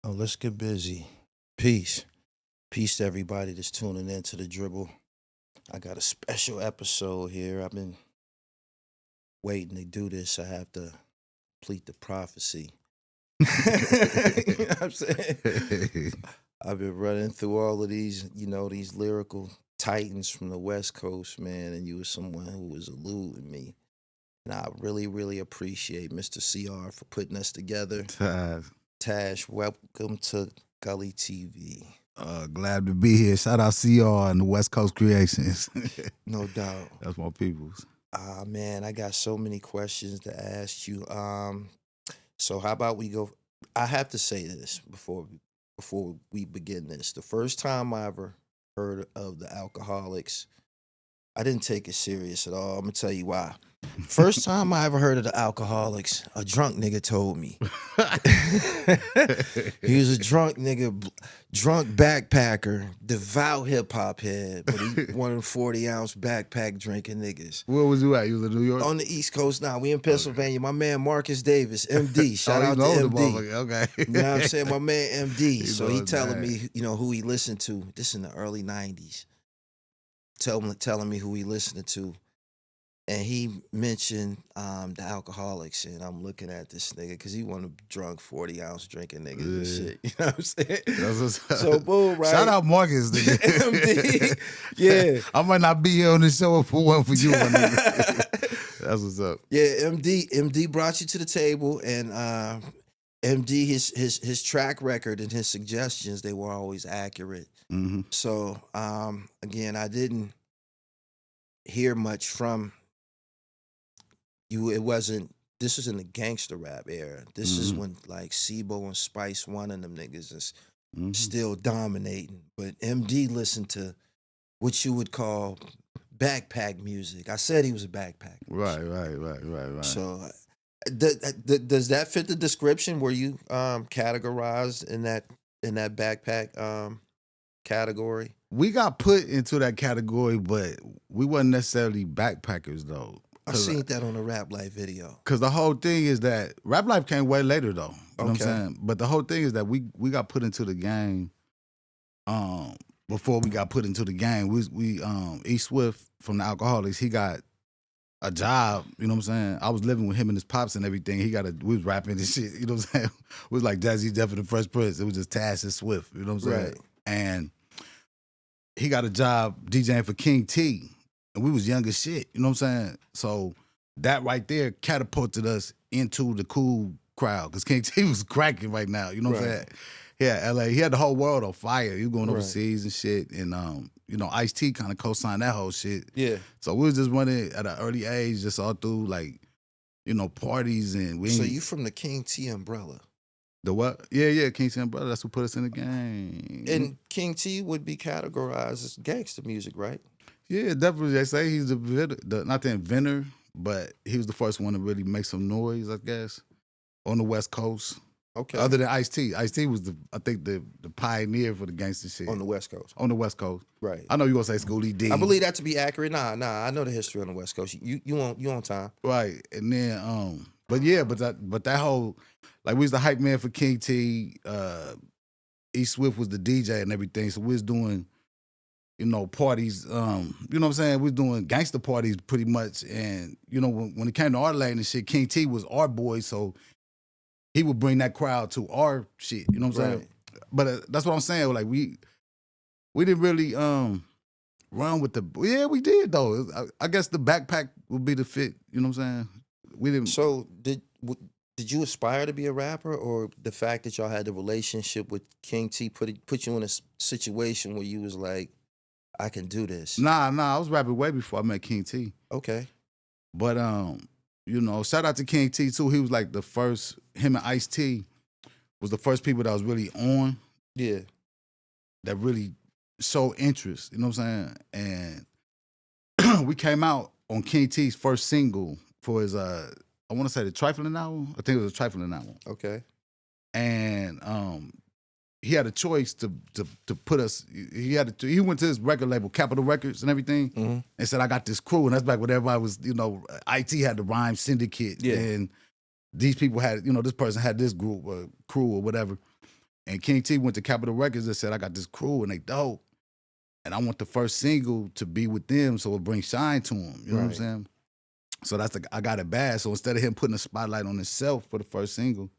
Oh, let's get busy. Peace. Peace to everybody that's tuning in to the dribble. I got a special episode here. I've been waiting to do this. I have to complete the prophecy. You know what I'm saying? I've been running through all of these, these lyrical titans from the West Coast, man, and you were someone who was eluding me. And I really, really appreciate Mr. CR for putting us together. Tash, welcome to Gully TV. Glad to be here. Shout out CR and the West Coast Creations. No doubt. That's my peoples. Man, I got so many questions to ask you. So how about we go? I have to say this before we begin this. The first time I ever heard of the Alcoholics, I didn't take it serious at all. I'm gonna tell you why. First time I ever heard of the Alcoholics, a drunk nigga told me. He was a drunk nigga, drunk backpacker, devout hip hop head, but he one of the 40-ounce backpack drinking niggas. Where was you at? You was in New York? On the East Coast now. We in Pennsylvania. My man Marcus Davis, MD. Shout out to MD. Okay. You know what I'm saying? My man MD. So he telling me, me, who he listened to. This in the early 90s. Telling me who he listening to. And he mentioned the Alcoholics, and I'm looking at this nigga because he one of the drunk 40-ounce drinking niggas and shit. You know what I'm saying? So boom, right? Shout out Marcus, nigga. MD. Yeah. I might not be here on the show if it wasn't for you, my nigga. That's what's up. Yeah, MD brought you to the table, and MD his track record and his suggestions, they were always accurate. Mm-hmm. So again, I didn't hear much from you. It wasn't. This was in the gangster rap era. This is when like Sibo and Spice One and them niggas is still dominating. But MD listened to what you would call backpack music. I said he was a backpack. Right. So does that fit the description? Were you categorized in that backpack category? We got put into that category, but we wasn't necessarily backpackers though. I seen that on a Rap Life video. Cause the whole thing is that Rap Life came way later though. You know what I'm Okay. saying? But the whole thing is that we got put into the game. Before we got put into the game, we E Swift from the Alcoholics, he got a job. You know what I'm saying? I was living with him and his pops and everything. We was rapping and shit. You know what I'm saying? We was like Jazzy Jeff and the Fresh Prince. It was just Tash and Swift. You know what I'm saying? Right. And he got a job DJing for King T. And we was young as shit, you know what I'm saying? So that right there catapulted us into the cool crowd because King T was cracking right now, you know what I'm saying? Yeah, LA, he had the whole world on fire. He was going overseas and shit. And, Ice-T kind of co-signed that whole shit. Yeah. So we was just running at an early age, just all through like, parties and So you from the King T umbrella? The what? Yeah, King T umbrella. That's what put us in the game. And King T would be categorized as gangster music, right? Yeah, definitely. They say he's not the inventor, but he was the first one to really make some noise, I guess, on the West Coast. Okay. Other than Ice-T. Ice-T was the pioneer for the gangster shit. On the West Coast. On the West Coast. Right. I know you gonna say Schoolie D. I believe that to be accurate. Nah, I know the history on the West Coast. You on time. Right. And then but that whole, like, we was the hype man for King T, E Swift was the DJ and everything. So we was doing parties, you know what I'm saying? We was doing gangster parties pretty much. And, when it came to our lane and shit, King T was our boy, so he would bring that crowd to our shit, you know what I'm saying? But that's what I'm saying, like, we didn't really run with yeah, we did though. I guess the backpack would be the fit, you know what I'm saying? We didn't. So did you aspire to be a rapper, or the fact that y'all had the relationship with King T put you in a situation where you was like, I can do this? Nah, I was rapping way before I met King T. Okay. But shout out to King T too. He was like the first. Him and Ice-T was the first people that was really on. Yeah. That really showed interest. You know what I'm saying? And we came out on King T's first single for his I want to say the Trifling album. I think it was a Trifling album. Okay. And he had a choice to put us. He went to his record label, Capitol Records, and everything, and said, "I got this crew." And that's back when everybody was, IT had the Rhyme Syndicate, and these people had, this person had this group or crew or whatever. And King T went to Capitol Records and said, I got this crew and they dope. And I want the first single to be with them so it brings shine to them. You know what I'm Right. saying? So that's I got it bad. So instead of him putting a spotlight on himself for the first single,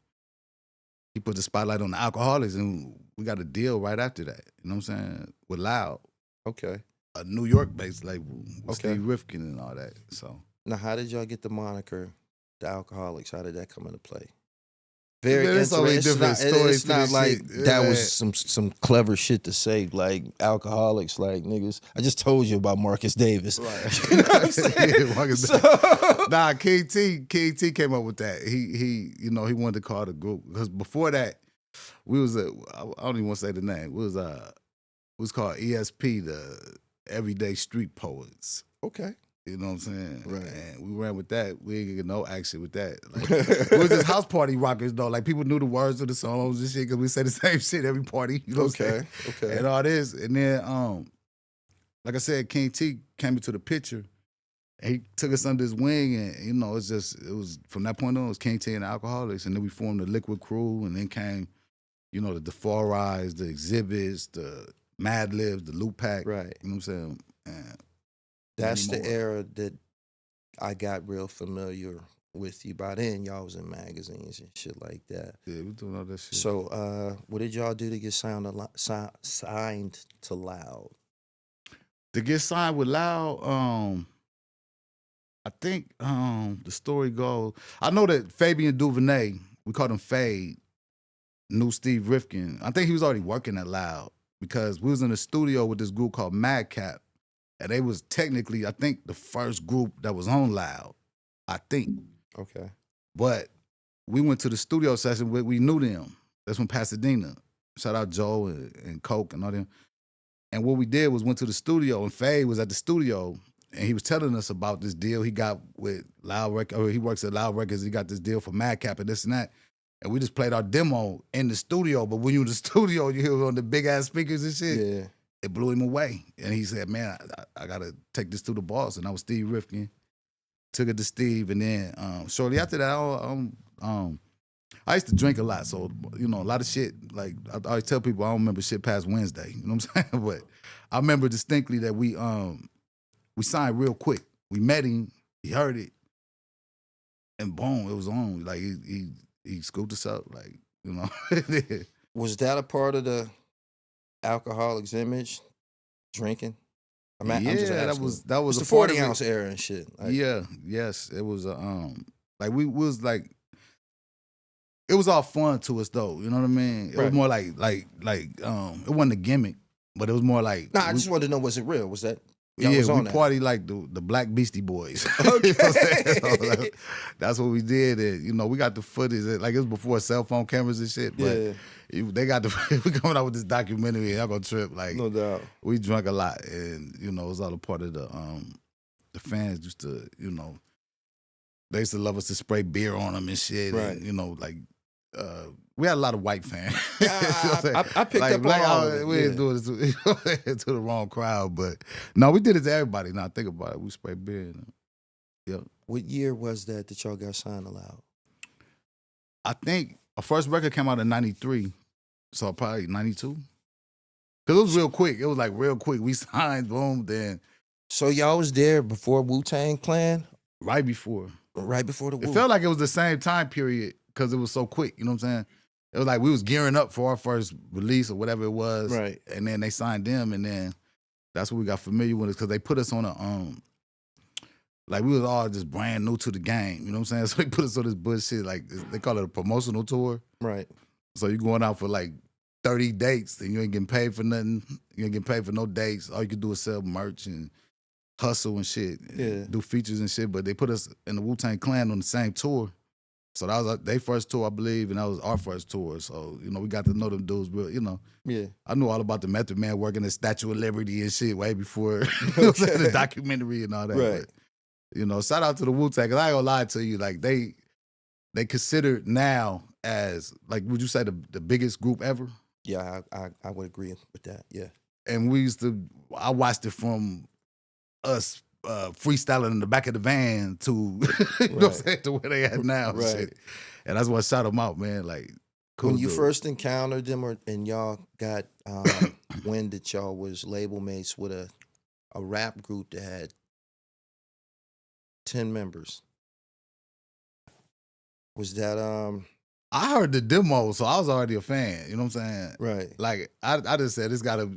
he put the spotlight on the Alkaholiks, and we got a deal right after that. You know what I'm saying? With Loud, Okay. a New York-based label with Okay. Steve Rifkin and all that. So Now, how did y'all get the moniker, the Alkaholiks? How did that come into play? Very Man, it's always interesting. different stories It's to not this like shit. that Yeah. was some clever shit to say, like alcoholics, like niggas. I just told you about Marcus Davis. Right. You know what I'm saying? Yeah, Marcus So- Nah, King T came up with that. He wanted to call the group because before that, we was I don't even want to say the name. It was called ESP, the Everyday Street Poets. Okay. You know what I'm saying? Right. And we ran with that. We ain't get no action with that. Like, it was just house party rockers though. Like people knew the words of the songs and shit because we say the same shit every party. You know what I'm saying? Okay. And all this. And then like I said, King T came into the picture. And he took us under his wing, and it was from that point on, it was King T and the Alkaholiks, and then we formed the Liquid Crew, and then came, the DeForest, the Exhibits, the Mad Libs, the Loop Pack. Right. You know what I'm saying? And That's the many more. era that I got real familiar with you. By then, y'all was in magazines and shit like that. Yeah, we doing all that shit. So, what did y'all do to get signed to Loud? To get signed with Loud, I think the story goes. I know that Fabian Duvernay, we called him Fade, knew Steve Rifkin. I think he was already working at Loud because we was in the studio with this group called Madcap, and they was technically, I think, the first group that was on Loud. I think, Okay. but we went to the studio session. We knew them. That's from Pasadena. Shout out Joe and Coke and all them. And what we did was went to the studio, and Fade was at the studio. And he was telling us about this deal he got with Loud Records, or he works at Loud Records. He got this deal for Madcap and this and that. And we just played our demo in the studio. But when you in the studio, you hear it on the big ass speakers and shit. Yeah. It blew him away. And he said, man, I got to take this to the boss. And I was Steve Rifkin. Took it to Steve. And then shortly after that, I used to drink a lot. So, a lot of shit, like I always tell people I don't remember shit past Wednesday. You know what I'm saying? But I remember distinctly that we signed real quick. We met him, he heard it, and boom, it was on. Like he scooped us up, like, Was that a part of the Alkaholiks image? Drinking? I'm just that asking. was It's a the part of 40 it. ounce era and shit. Like, Yes, it was like we was like, it was all fun to us though. You know what I mean? It was Right. more like it wasn't a gimmick, but it was more like I just wanted to know, was it real? Was that? Y'all yeah, was on we that? party like the Black Beastie Boys. Okay. You know what I'm saying? That's what we did. And, we got the footage. Like, it was before cell phone cameras and shit. But Yeah. they got we coming out with this documentary, and y'all gonna trip. Like, No doubt. we drunk a lot, and it was all a part of the fans used to, they used to love us to spray beer on them and shit. Right. And, like, we had a lot of white fans. I picked up black, on all of it. we didn't do it to the wrong crowd, but no, we did it to everybody. Now think about it, we sprayed beer. Yep. What year was that y'all got signed to Loud? I think our first record came out in '93, so probably '92. Cause it was real quick. It was like real quick. We signed, boom, then So y'all was there before Wu Tang Clan? right before. Right before the Wu? It felt like it was the same time period because it was so quick. You know what I'm saying? It was like we was gearing up for our first release or whatever it was. Right. And then they signed them, and then that's what we got familiar with us because they put us on a like we was all just brand new to the game. You know what I'm saying? So they put us on this bullshit, like they call it a promotional tour. Right. So you going out for like 30 dates and you ain't getting paid for nothing. You ain't getting paid for no dates. All you can do is sell merch and hustle and shit. And do features and shit. But they put us in the Wu Tang Clan on the same tour. So that was their first tour, I believe, and that was our first tour. So, we got to know them dudes real, Yeah. I knew all about the Method Man working at Statue of Liberty and shit way before the documentary and all that. Right. But, shout out to the Wu Tang, because I ain't gonna lie to you, like they considered now as, like, would you say the biggest group ever? Yeah, I would agree with that. Yeah. And I watched it from us freestyling in the back of the van to, you know what I'm saying, to where they at now. And Right. shit. And that's what shot them out, man. Like, Cool When you dude. first encountered them, and y'all got wind that y'all was label mates with a rap group that had 10 members, was that I heard the demo, so I was already a fan. You know what I'm saying? right? Like I just said, it's gotta,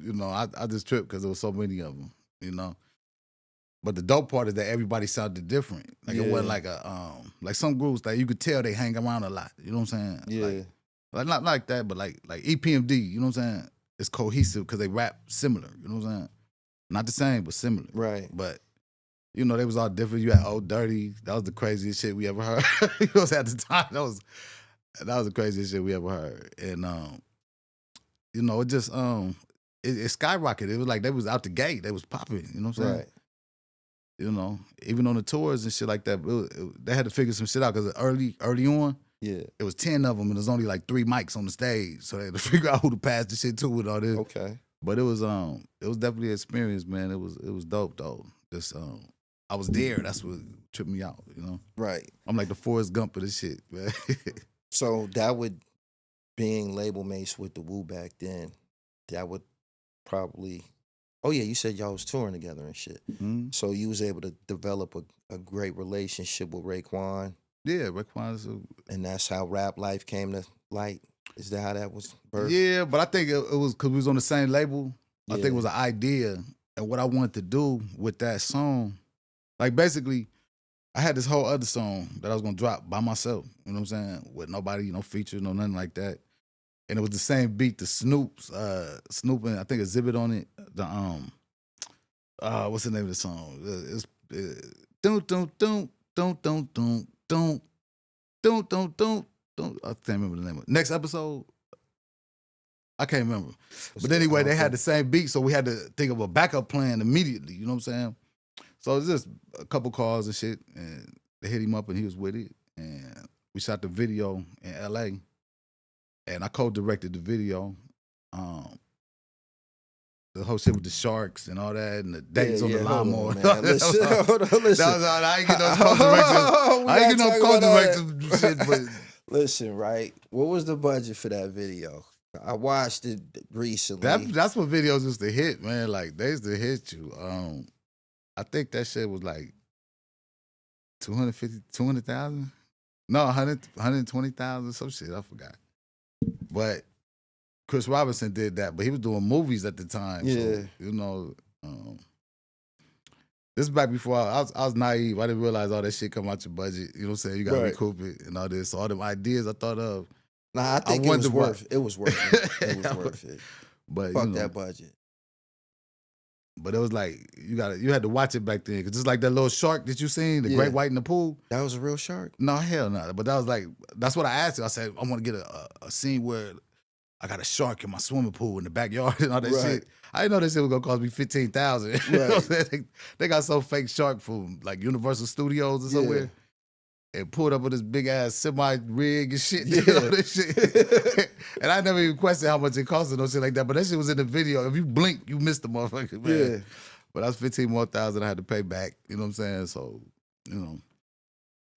I just tripped because there was so many of them. But the dope part is that everybody sounded different. Like it wasn't Yeah. like like some groups that you could tell they hang around a lot. You know what I'm saying? Yeah. Like not like that, but like EPMD. You know what I'm saying? It's cohesive because they rap similar. You know what I'm saying? Not the same, but similar. Right. But they was all different. You had Old Dirty. That was the craziest shit we ever heard. At the time, that was the craziest shit we ever heard. And it just it skyrocketed. It was like they was out the gate. They was popping. You know what I'm saying? Right. Even on the tours and shit like that, they had to figure some shit out because early on, Yeah. it was 10 of them and there's only like 3 mics on the stage, so they had to figure out who to pass the shit to with all this. Okay. But it was definitely an experience, man. It was dope though. Just I was there. That's what tripped me out. Right. I'm like the Forrest Gump of this shit, man. So that would, being label mates with the Wu back then, that would probably. Oh yeah, you said y'all was touring together and shit. Mhm. So you was able to develop a great relationship with Raekwon, Yeah, Raekwon's and that's how Rap Life came to light. Is that how that was birthed? Yeah, but I think it was because we was on the same label. I think Yeah. it was an idea, and what I wanted to do with that song, like basically, I had this whole other song that I was gonna drop by myself. You know what I'm saying? With nobody, features, no nothing like that. And it was the same beat, the Snoop and I think Exhibit on it. The what's the name of the song? It's don't. I can't remember the name of it. Next episode, I can't remember. But anyway, they had the same beat, so we had to think of a backup plan immediately. You know what I'm saying? So it was just a couple calls and shit, and they hit him up, and he was with it. And we shot the video in L.A., and I co-directed the video. The whole shit with the sharks and all that, and the dates on the lawnmower. Hold on, man. Listen. That was all. I ain't get no co-direction. I ain't get no co-direction shit, but listen, right? What was the budget for that video? I watched it recently. that's what videos used to hit, man. Like they used to hit you. I think that shit was like 200,000. No, 120,000, some shit. I forgot. But Chris Robinson did that, but he was doing movies at the time. Yeah. So, this is back before I was naive. I didn't realize all that shit come out your budget. You know what I'm saying? You got to recoup it and all this. So all them ideas I thought of. Nah, I think it was worth it. It was worth it. It was worth it. But fuck that budget. But it was like you had to watch it back then because it's like that little shark that you seen, the great white in the pool. That was a real shark? No, hell no. But that was like that's what I asked you. I said I want to get a scene where I got a shark in my swimming pool in the backyard and all that shit. I didn't know that shit was gonna cost me $15,000. Right. You know what I'm saying? They got some fake shark from like Universal Studios or somewhere. And pulled up with this big ass semi rig and shit. You know, this shit. And I never even questioned how much it cost or no shit like that. But that shit was in the video. If you blink, you missed the motherfucker, man. Yeah. But that's $15,000 more I had to pay back. You know what I'm saying? So,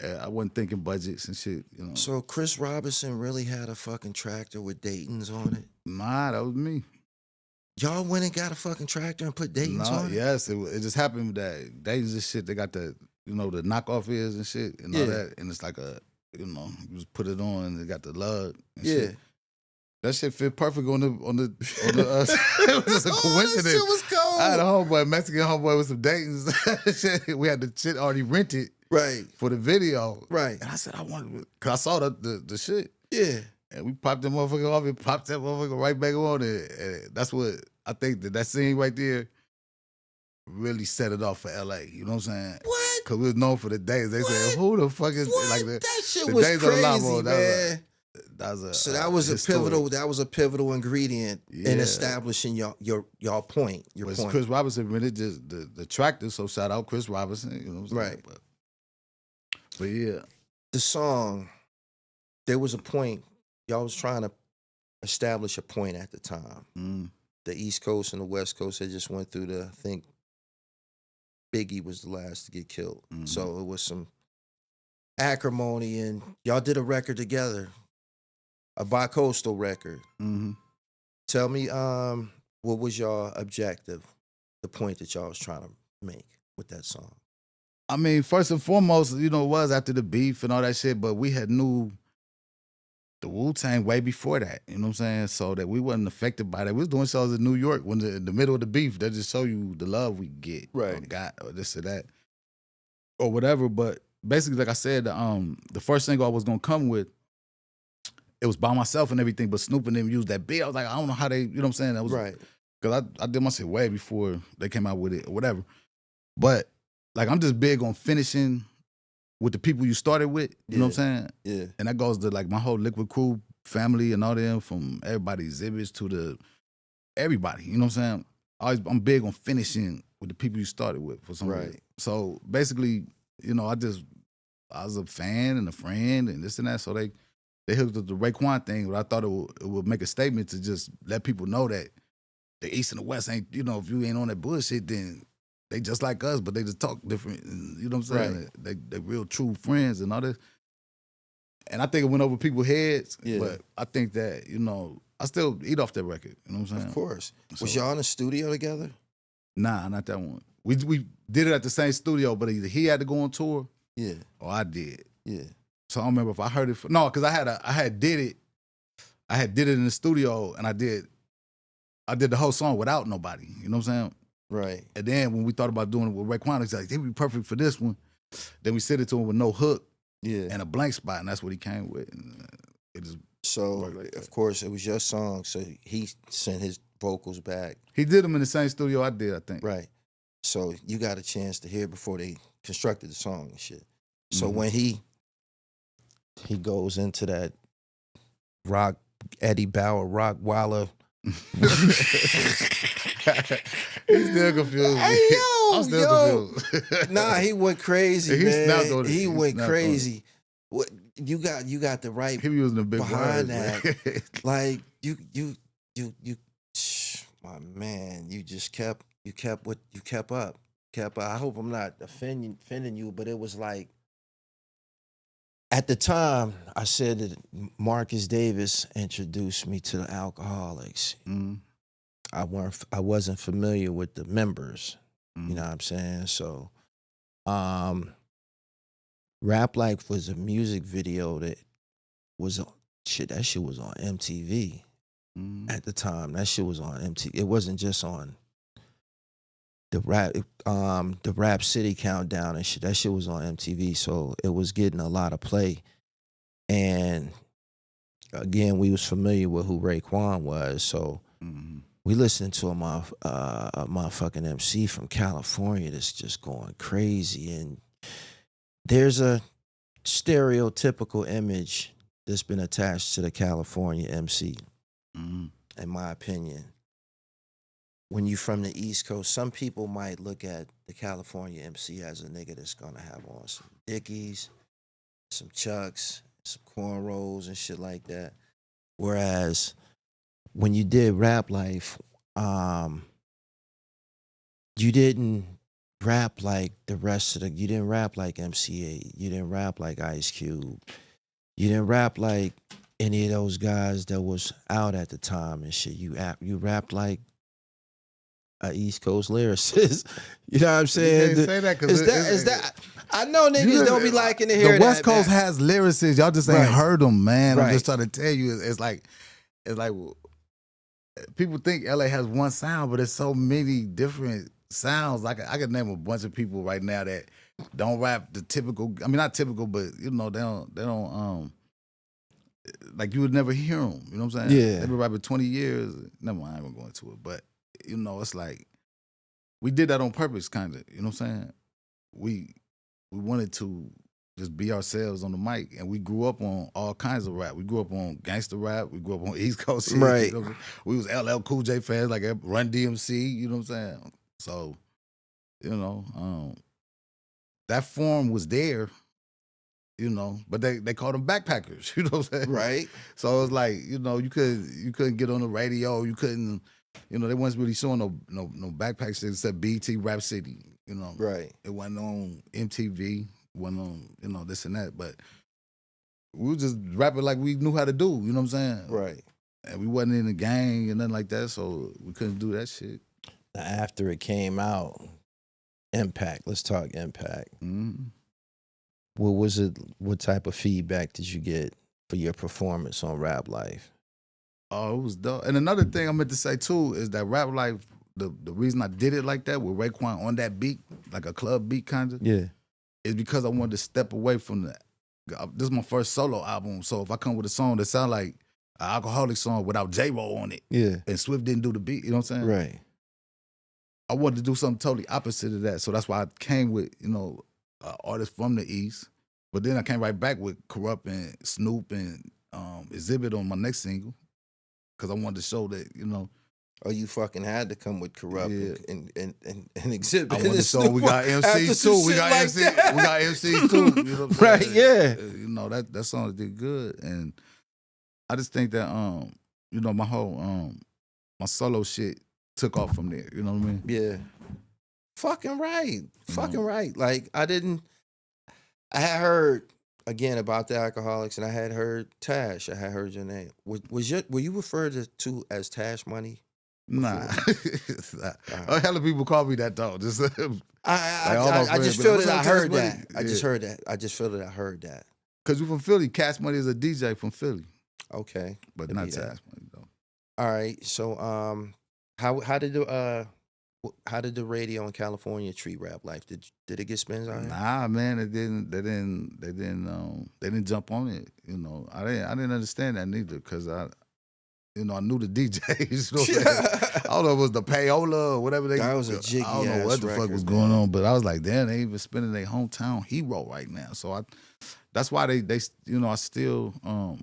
I wasn't thinking budgets and shit. So Chris Robinson really had a fucking tractor with Dayton's on it? Nah, that was me. Y'all went and got a fucking tractor and put Dayton's on it? Yes, it just happened that Dayton's and shit, they got the the knockoff ears and shit and all that. And it's like you just put it on and it got the lug and shit. That shit fit perfect on the it was just a coincidence. That shit was cold. I had a homeboy, Mexican homeboy with some Dayton's. We had the shit already rented. Right. For the video. Right. And I said, I wanted, because I saw the shit. Yeah. And we popped that motherfucker off and popped that motherfucker right back on it. And that's what I think that scene right there really set it off for LA. You know what I'm saying? What? Because we was known for the days. They said, who the fuck is like that? That shit was crazy, man. So that was a pivotal ingredient in establishing y'all point. Your point. Chris Robinson really just the tractor. So shout out Chris Robinson. You know what I'm saying? Right. But yeah, the song. There was a point. Y'all was trying to establish a point at the time. The East Coast and the West Coast had just went through I think Biggie was the last to get killed. So it was some acrimony, and y'all did a record together. a bi-coastal record. Mm-hmm. Tell me, what was your objective, the point that y'all was trying to make with that song? I mean, first and foremost, it was after the beef and all that shit, but we had knew the Wu Tang way before that. You know what I'm saying? So that we wasn't affected by that. We was doing shows in New York when in the middle of the beef. They just show you the love we get, or Right. got, or this or that, or whatever. But basically, like I said, the first single I was gonna come with, it was by myself and everything. But Snoop and them used that beat. I was like, I don't know how they. You know what I'm saying? That was Right. because I did my shit way before they came out with it or whatever. But like I'm just big on finishing with the people you started with. You know what I'm saying? Yeah. And that goes to like my whole Liquid Crew family and all them, from everybody exhibits to everybody. You know what I'm saying? I'm big on finishing with the people you started with for some reason. Right. So basically, I was a fan and a friend and this and that. So they hooked up the Raekwon thing, but I thought it would make a statement to just let people know that the East and the West ain't, if you ain't on that bullshit, then they just like us, but they just talk different. And, you know what I'm saying? Right. They real true friends and all this. And I think it went over people's heads, Yeah. but I think that, I still eat off that record. You know what I'm saying? Of course. So- Was y'all in the studio together? Nah, not that one. We did it at the same studio, but either he had to go on tour Yeah. or I did. Yeah. So I don't remember if I heard it. No, because I had did it in the studio, and I did the whole song without nobody. You know what I'm saying? Right. And then when we thought about doing it with Raekwon, he's like, they'd be perfect for this one. Then we sent it to him with no hook Yeah. and a blank spot, and that's what he came with. And it just So, worked like that. of course, it was your song, so he sent his vocals back. He did them in the same studio I did, I think. Right. So you got a chance to hear before they constructed the song and shit. So Mhm. when he goes into that Eddie Bauer, Rockwaller. He's still confused. Hey, yo, I'm still confused. Nah, he went crazy, He man. snapped on it. He He went snapped on it. crazy. What you got the right He be using the big behind words, that. man. Like you, my man, you kept up. I hope I'm not offending you, but it was like, at the time, I said that Marcus Davis introduced me to the Alkaholiks. Mhm. I wasn't familiar with the members. Mhm. You know what I'm saying? So, Rap Life was a music video that was that shit was on MTV Mhm. at the time. That shit was on MTV. It wasn't just on the Rap City Countdown and shit. That shit was on MTV, so it was getting a lot of play. And again, we was familiar with who Raekwon was, so Mhm. we listened to a motherfucking MC from California that's just going crazy. And there's a stereotypical image that's been attached to the California MC, Mhm. in my opinion. When you from the East Coast, some people might look at the California MC as a nigga that's gonna have on some Dickies, some Chucks, some cornrows and shit like that. Whereas when you did Rap Life, you didn't rap like the rest of you didn't rap like MCA, you didn't rap like Ice Cube, you didn't rap like any of those guys that was out at the time and shit. You rapped like a East Coast lyricist. You know what I'm You saying? can't say that because Is that I know niggas don't be liking to hear the that. West Coast man. has lyricists. Y'all just ain't Right. heard them, man. I'm just Right. trying to tell you. It's like people think LA has one sound, but there's so many different sounds. Like I could name a bunch of people right now that don't rap the typical. I mean, not typical, but they don't. Like you would never hear them. You know what I'm saying? Yeah. They've been rapping 20 years. Never mind, I ain't gonna go into it. But it's like we did that on purpose, kind of. You know what I'm saying? We wanted to just be ourselves on the mic, and we grew up on all kinds of rap. We grew up on gangster rap. We grew up on East Coast shit. Right. You know what I'm saying? We was LL Cool J fans, like Run DMC. You know what I'm saying? So, that form was there. But they called them backpackers. You know what I'm saying? Right. So it's like you couldn't get on the radio. You couldn't. They wasn't really showing no backpack shit except BT Rap City. Right. It wasn't on MTV. Wasn't on this and that. But we was just rapping like we knew how to do. You know what I'm saying? Right. And we wasn't in a gang and nothing like that, so we couldn't do that shit. Now, after it came out, Impact. Let's talk Impact. Mm-hmm. What was it? What type of feedback did you get for your performance on Rap Life? Oh, it was dope. And another thing I meant to say too is that Rap Life, the reason I did it like that with Raekwon on that beat, like a club beat kind of, Yeah. is because I wanted to step away from the. This is my first solo album, so if I come with a song that sound like an alcoholic song without J-Ro on it, Yeah. and Swift didn't do the beat, you know what I'm saying? Right. I wanted to do something totally opposite of that, so that's why I came with artists from the East. But then I came right back with Corrupt and Snoop and Exhibit on my next single, because I wanted to show that Oh, you fucking had to come with Corrupt Yeah. and Exhibit. I wanted to and show Snoop we got after MCs some too. We shit got like MCs. that. We got MCs too. You know what I'm Right, saying? yeah. That song did good, and I just think that my whole my solo shit took off from there. You know what I mean? Yeah. Fucking right. Fucking right. Like, I had heard, again, about the Alkaholiks, and I had heard Tash. I had heard your name. Were you referred to as Tash Money? Nah. A hell of people call me that though. Just I just feel that I heard that. I just heard that. I just feel that I heard that. Because you're from Philly. Cash Money is a DJ from Philly. Okay. But not Tash Money though. All right. So how did the radio in California treat Rap Life? Did it get spins on it? Nah, man, they didn't jump on it. I didn't understand that neither, because I knew the DJs. I don't know if it was the payola or whatever That was a jiggy I don't know what the fuck was going on, but I was like, damn, they even spinning their hometown hero right now. So that's why they I still I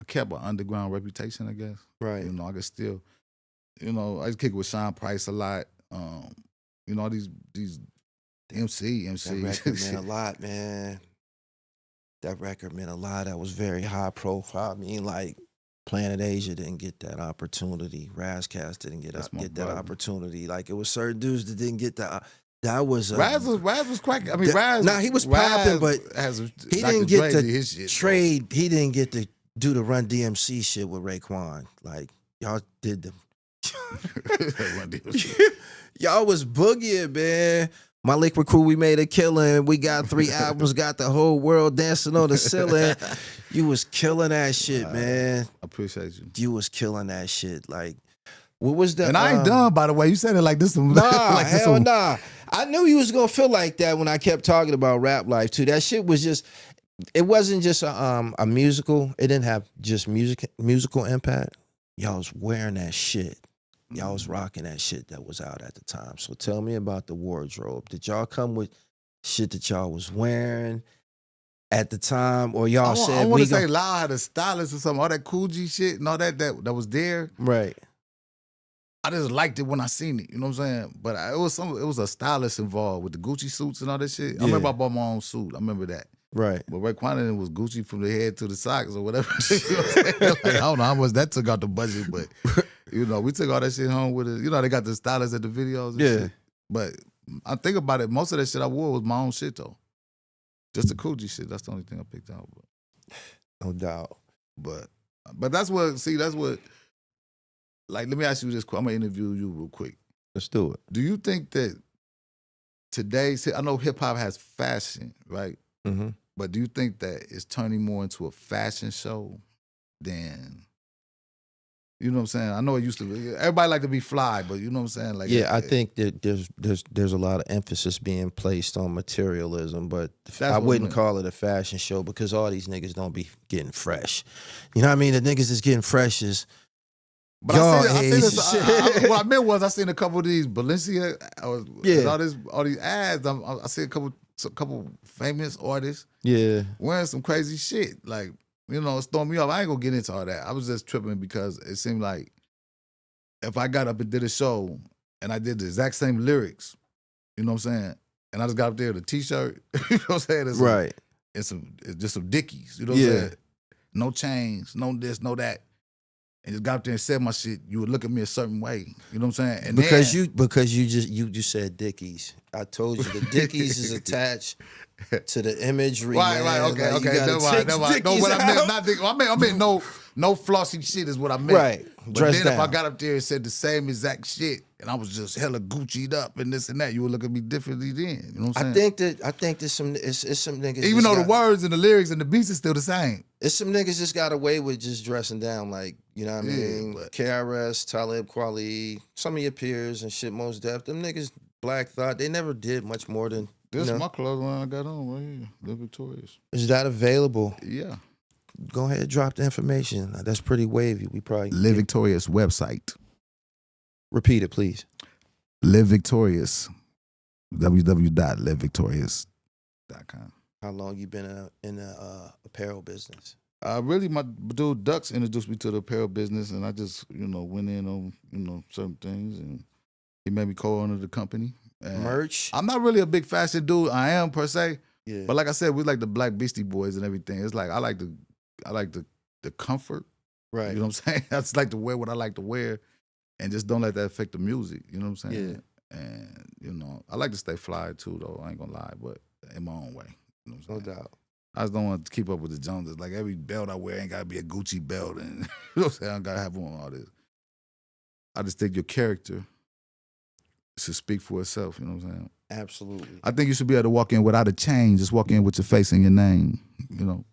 kept an underground reputation, I guess. Right. I could still, I just kick it with Sean Price a lot. All these MCs. That record meant a lot, man. That record meant a lot. That was very high profile. I mean, like, Planet Asia didn't get that opportunity. Razcast didn't get that opportunity. Like, it was certain dudes that didn't get that. That was Raz was cracking. I mean, Raz. Nah, he was popping, but he didn't get to trade. He didn't get to do the Run DMC shit with Raekwon. Like, y'all did the. Y'all was boogieing, man. My Liquid Crew, we made a killing. We got 3 albums, got the whole world dancing on the ceiling. You was killing that shit, man. I appreciate you. You was killing that shit. Like, what was that? And I ain't done, by the way. You said it like this. Nah, hell nah. I knew you was gonna feel like that when I kept talking about Rap Life too. That shit was just. It wasn't just a musical. It didn't have just musical impact. Y'all was wearing that shit. Y'all was rocking that shit that was out at the time. So tell me about the wardrobe. Did y'all come with shit that y'all was wearing at the time, or y'all said I want to say Lyle had a stylist or something, all that Cool G shit and all that was there. Right. I just liked it when I seen it. You know what I'm saying? But it was a stylist involved with the Gucci suits and all that shit. Yeah. I remember I bought my own suit. I remember that. Right. But Raekwon was Gucci from the head to the socks or whatever. You know what I'm saying? Like, I don't know how much that took out the budget, but we took all that shit home with us. They got the stylists at the videos and shit. But I think about it, most of that shit I wore was my own shit though. Just the Cool G shit. That's the only thing I picked out. But. No doubt. But that's what, like, let me ask you this. I'm going to interview you real quick. Let's do it. Do you think that today, I know hip hop has fashion, right? Mm-hmm. But do you think that it's turning more into a fashion show than, you know what I'm saying? I know it used to be, everybody like to be fly, but you know what I'm saying? Like, yeah, I think that there's a lot of emphasis being placed on materialism, but I wouldn't call it a fashion show because all these niggas don't be getting fresh. You know what I mean? The niggas that's getting fresh is. But what I meant was I seen a couple of these Balenciaga, all these ads. I see a couple famous artists, wearing some crazy shit. Like, it's throwing me off. I ain't gonna get into all that. I was just tripping because it seemed like if I got up and did a show and I did the exact same lyrics, you know what I'm saying, and I just got up there with a t-shirt, you know what I'm saying, right, and just some Dickies, you know what I'm saying, no chains, no this, no that. and just got up there and said my shit, you would look at me a certain way. You know what I'm saying? And Because then, you just said Dickies. I told you the Dickies is attached to the imagery, right, man. okay, Like, you okay. gotta Never take mind, never mind. No, Dickies what I meant, out. not Dick. I meant no flossy shit is what I meant. Right. But Dress then if I down. got up there and said the same exact shit, and I was just hella Gucci'd up and this and that, you would look at me differently then. You know what I'm saying? I think there's some it's some niggas Even just though the got, words and the lyrics and the beats is still the same. it's some niggas just got away with just dressing down, like, you know what I Yeah, mean? but- KRS, Talib Kweli, some of your peers and shit, Most Def. Them niggas, Black Thought, they never did much more than, This you is know. my clothes line I got on right here. Live Victorious. Is that available? Yeah. Go ahead, drop the information. That's pretty wavy. We probably Live Victorious website. repeat it, please. Live Victorious. www.livevictorious.com. How long you been in the apparel business? Really, my dude Dux introduced me to the apparel business, and I just, went in on, certain things, and he made me co-owner of the company. And Merch? I'm not really a big fashion dude. I am per se, Yeah. but like I said, we like the Black Beastie Boys and everything. It's like I like the comfort. Right. You know what I'm saying? I just like to wear what I like to wear, and just don't let that affect the music. You know what I'm saying? Yeah. And I like to stay fly too, though. I ain't gonna lie, but in my own way. You know what I'm No saying? doubt. I just don't want to keep up with the Joneses. Like every belt I wear ain't gotta be a Gucci belt, and you know what I'm saying? I don't gotta have on all this. I just think your character should speak for itself. You know what I'm saying? Absolutely. I think you should be able to walk in without a chain. Just walk in with your face and your name. You know.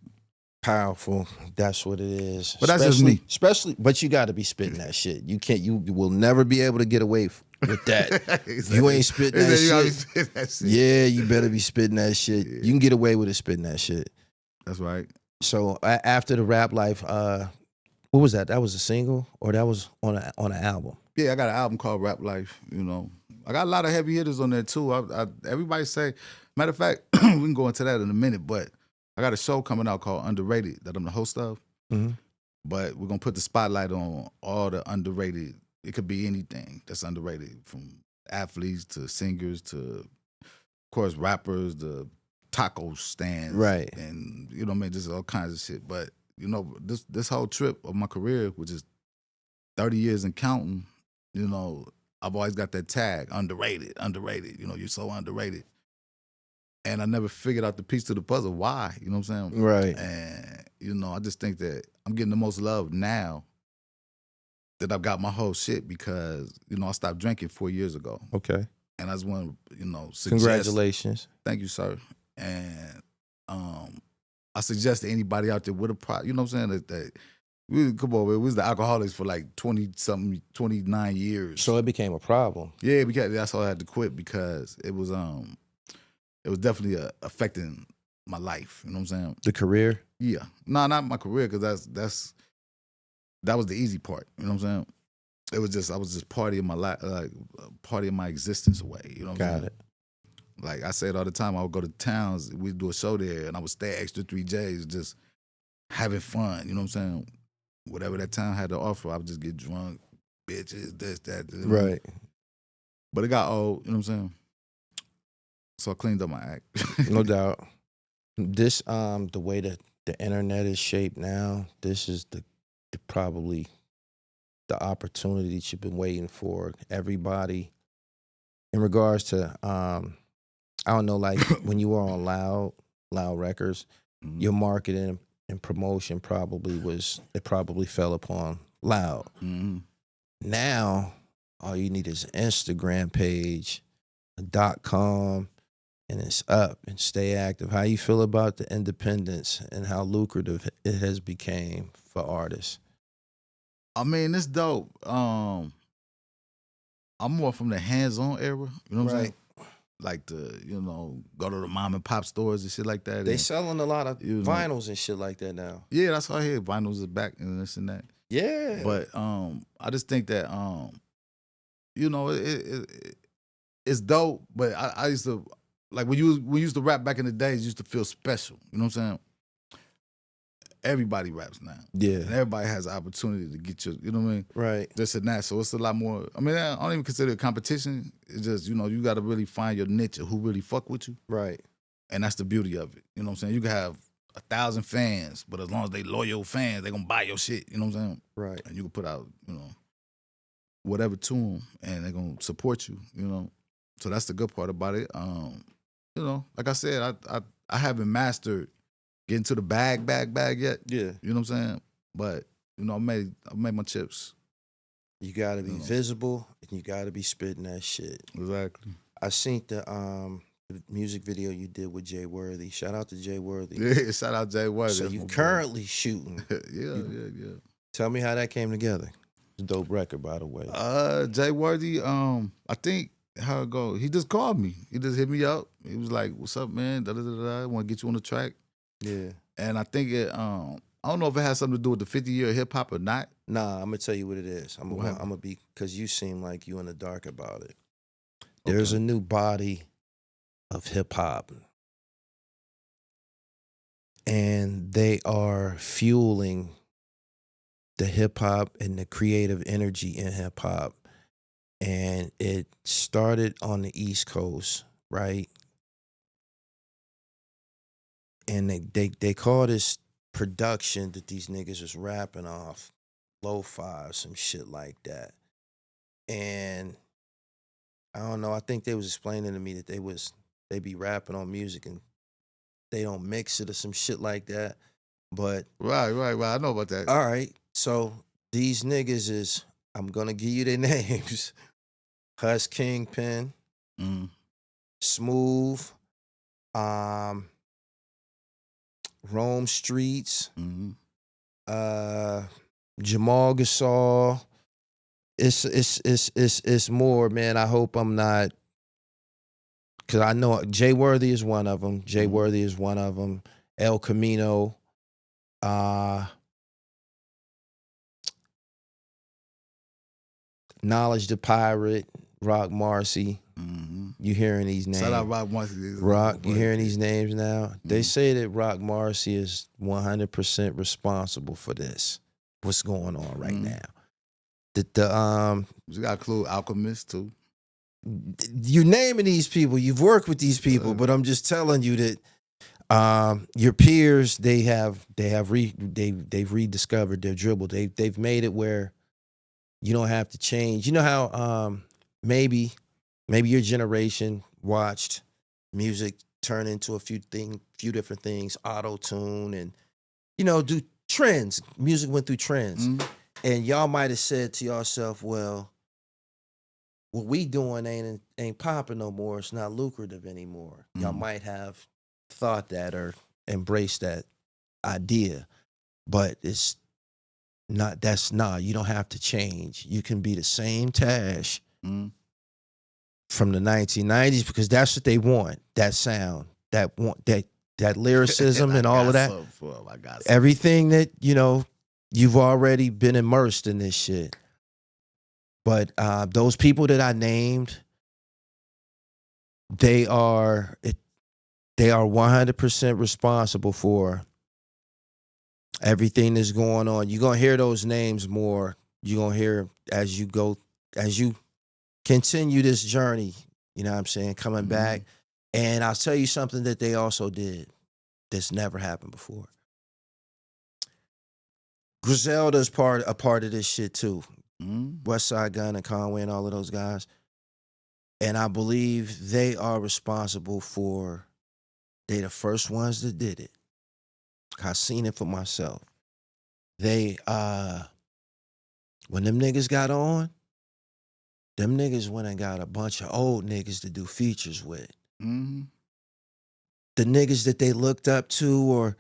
Powerful. That's what it is. But that's just me. But you got to be spitting that shit. You can't. You will never be able to get away with that. You ain't spitting that shit. Yeah, you better be spitting that shit. Yeah. You can get away with it spitting that shit. That's right. So after the Rap Life, what was that? That was a single, or that was on an album? Yeah, I got an album called Rap Life. I got a lot of heavy hitters on there too. Everybody say, matter of fact, we can go into that in a minute, but I got a show coming out called Underrated that I'm the host of. Mm-hmm. But we're gonna put the spotlight on all the underrated. It could be anything that's underrated, from athletes to singers to, of course, rappers, the taco stands, Right. And just all kinds of shit. But this whole trip of my career, which is 30 years and counting, I've always got that tag, underrated. You're so underrated. And I never figured out the piece to the puzzle. Why? You know what I'm saying? Right. And, I just think that I'm getting the most love now that I've got my whole shit because, I stopped drinking 4 years ago. Okay. And I just want to, suggest. Congratulations. Thank you, sir. And I suggest to anybody out there with a problem, you know what I'm saying, that we was the alcoholics for like 29 years. So it became a problem. Yeah, because that's why I had to quit, because it was definitely affecting my life. You know what I'm saying? The career? Yeah. No, not my career, because that was the easy part. You know what I'm saying? I was just partying my life, like partying my existence away. You know what I'm saying? Got it. Like I said all the time, I would go to towns, we'd do a show there, and I would stay extra 3 days just having fun. You know what I'm saying? Whatever that town had to offer, I would just get drunk, bitches, this, that. You know? Right. But it got old. You know what I'm saying? So I cleaned up my act. No doubt. This the way that the internet is shaped now, this is the probably the opportunity that you've been waiting for. Everybody, in regards to I don't know, like when you were on Loud Records, Mhm. your marketing and promotion probably fell upon Loud. Mhm. Now all you need is an Instagram page, a .com, and it's up, and stay active. How you feel about the independence and how lucrative it has became for artists? I mean, it's dope. I'm more from the hands-on era. You know what I'm saying? Like go to the mom and pop stores and shit like that. They and, selling a lot of you know. vinyls and shit like that now. Yeah, that's how I hear. Vinyls is back and this and that. Yeah. But I just think that it's dope. But I used to, like, when we used to rap back in the days, used to feel special. You know what I'm saying? Everybody raps now. Yeah. And everybody has an opportunity to get you know what I mean? Right. This and that. So it's a lot more. I mean, I don't even consider it competition. It's just, you got to really find your niche of who really fuck with you. Right. And that's the beauty of it. You know what I'm saying? You can have 1,000 fans, but as long as they loyal fans, they gonna buy your shit. You know what I'm saying? Right. And you can put out, whatever to them, and they're gonna support you. So that's the good part about it. Like I said, I haven't mastered getting to the bag yet. Yeah. You know what I'm saying? But I made my chips. You gotta be visible and you gotta be spitting that shit. Exactly. I seen the music video you did with Jay Worthy. Shout out to Jay Worthy. Yeah, shout out Jay Worthy. So That's you my boy. currently shooting. Yeah. Tell me how that came together. It's a dope record, by the way. Jay Worthy, I think how it go. He just called me. He just hit me up. He was like, "What's up, man? Da da da da. I want to get you on the track." Yeah. And I think it. I don't know if it has something to do with the 50-year hip hop or not. Nah, I'm gonna tell you what it is. I'm gonna be, because you seem like you in the dark about it. There's a new body of hip hop, and they are fueling the hip hop and the creative energy in hip hop. And it started on the East Coast, right? And they call this production that these niggas was rapping off, lo-fi, some shit like that. And I don't know, I think they was explaining to me that they be rapping on music and they don't mix it or some shit like that. But Right. I know about that. all right, so these niggas is, I'm gonna give you their names: Huss Kingpin, Smooth, Rome Streets, Jamal Gasol. It's more, man. I hope I'm not, because I know Jay Worthy is one of them. Jay Worthy is one of them. El Camino. Knowledge the Pirate. Rock Marcy. You hearing these names? Shout out Rock Marcy. Rock, you hearing these names now? They say that Rock Marcy is 100% responsible for this. What's going on right now? You got to include Alchemist too. You naming these people, you've worked with these people, but I'm just telling you that your peers, they've rediscovered their dribble. They've made it where you don't have to change. You know how maybe your generation watched music turn into a few different things, auto-tune, and do trends. Music went through trends. And y'all might have said to yourself, well, what we doing ain't popping no more. It's not lucrative anymore. Y'all might have thought that or embraced that idea, but it's not. You don't have to change. You can be the same Tash from the 1990s, because that's what they want. That sound, that lyricism and all of that. Everything that you've already been immersed in this shit. But those people that I named, they are 100% responsible for everything that's going on. You're gonna hear those names more. You're gonna hear as you continue this journey. You know what I'm saying? Coming back. And I'll tell you something that they also did that's never happened before. Griselda's a part of this shit too. West Side Gun and Conway and all of those guys. And I believe they are responsible for, they the first ones that did it. I've seen it for myself. They, when them niggas got on, them niggas went and got a bunch of old niggas to do features with. The niggas that they looked up to, or,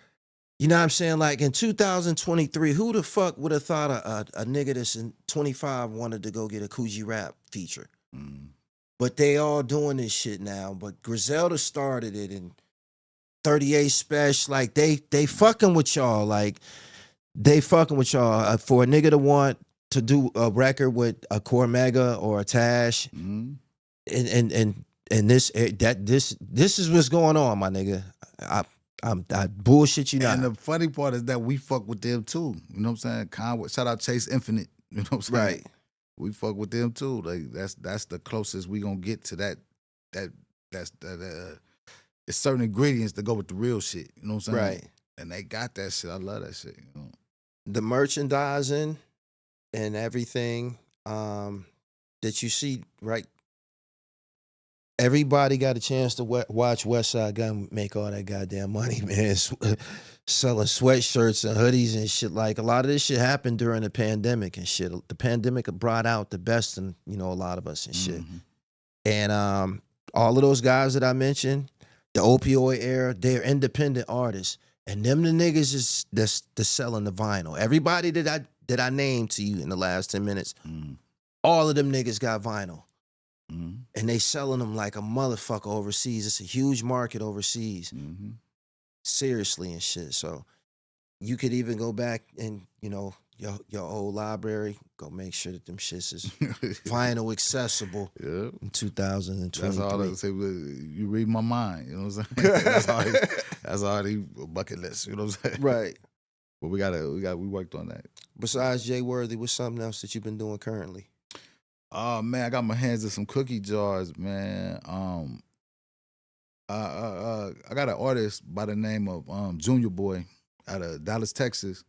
you know what I'm saying? Like in 2023, who the fuck would have thought a nigga that's in 25 wanted to go get a Coogee Rap feature? But they all doing this shit now. But Griselda started it, and 38 Special, like they fucking with y'all. Like they fucking with y'all. For a nigga to want to do a record with a Cormega or a Tash, and this is what's going on, my nigga. I bullshit you not. And the funny part is that we fuck with them too. You know what I'm saying? Conway, shout out Chase Infinite. You know what I'm saying? Right. We fuck with them too. Like that's the closest we gonna get to that. It's certain ingredients that go with the real shit. You know what I'm saying? Right. And they got that shit. I love that shit. The merchandising and everything that you see, right? Everybody got a chance to watch West Side Gun make all that goddamn money, man. Selling sweatshirts and hoodies and shit. Like, a lot of this shit happened during the pandemic and shit. The pandemic brought out the best in, a lot of us and shit. Mm-hmm. And all of those guys that I mentioned, the opioid era, they're independent artists. And them the niggas that's selling the vinyl. Everybody that I named to you in the last 10 minutes, all of them niggas got vinyl. Mm-hmm. And they selling them like a motherfucker overseas. It's a huge market overseas. Mm-hmm. Seriously and shit. So you could even go back and, your old library, go make sure that them shits is vinyl accessible in 2023. That's all I say. You read my mind. You know what I'm saying? that's all the bucket list. You know what I'm saying? Right. But we worked on that. Besides Jay Worthy, what's something else that you've been doing currently? Oh man, I got my hands in some cookie jars, man. I got an artist by the name of Junior Boy out of Dallas, Texas.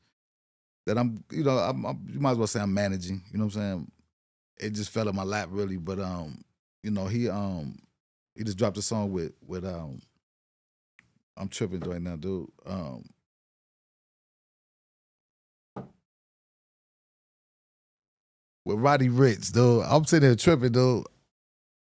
That I'm you might as well say I'm managing. You know what I'm saying? It just fell in my lap really, but he just dropped a song with I'm tripping right now, dude. With Roddy Ricch, dude. I'm sitting there tripping, dude.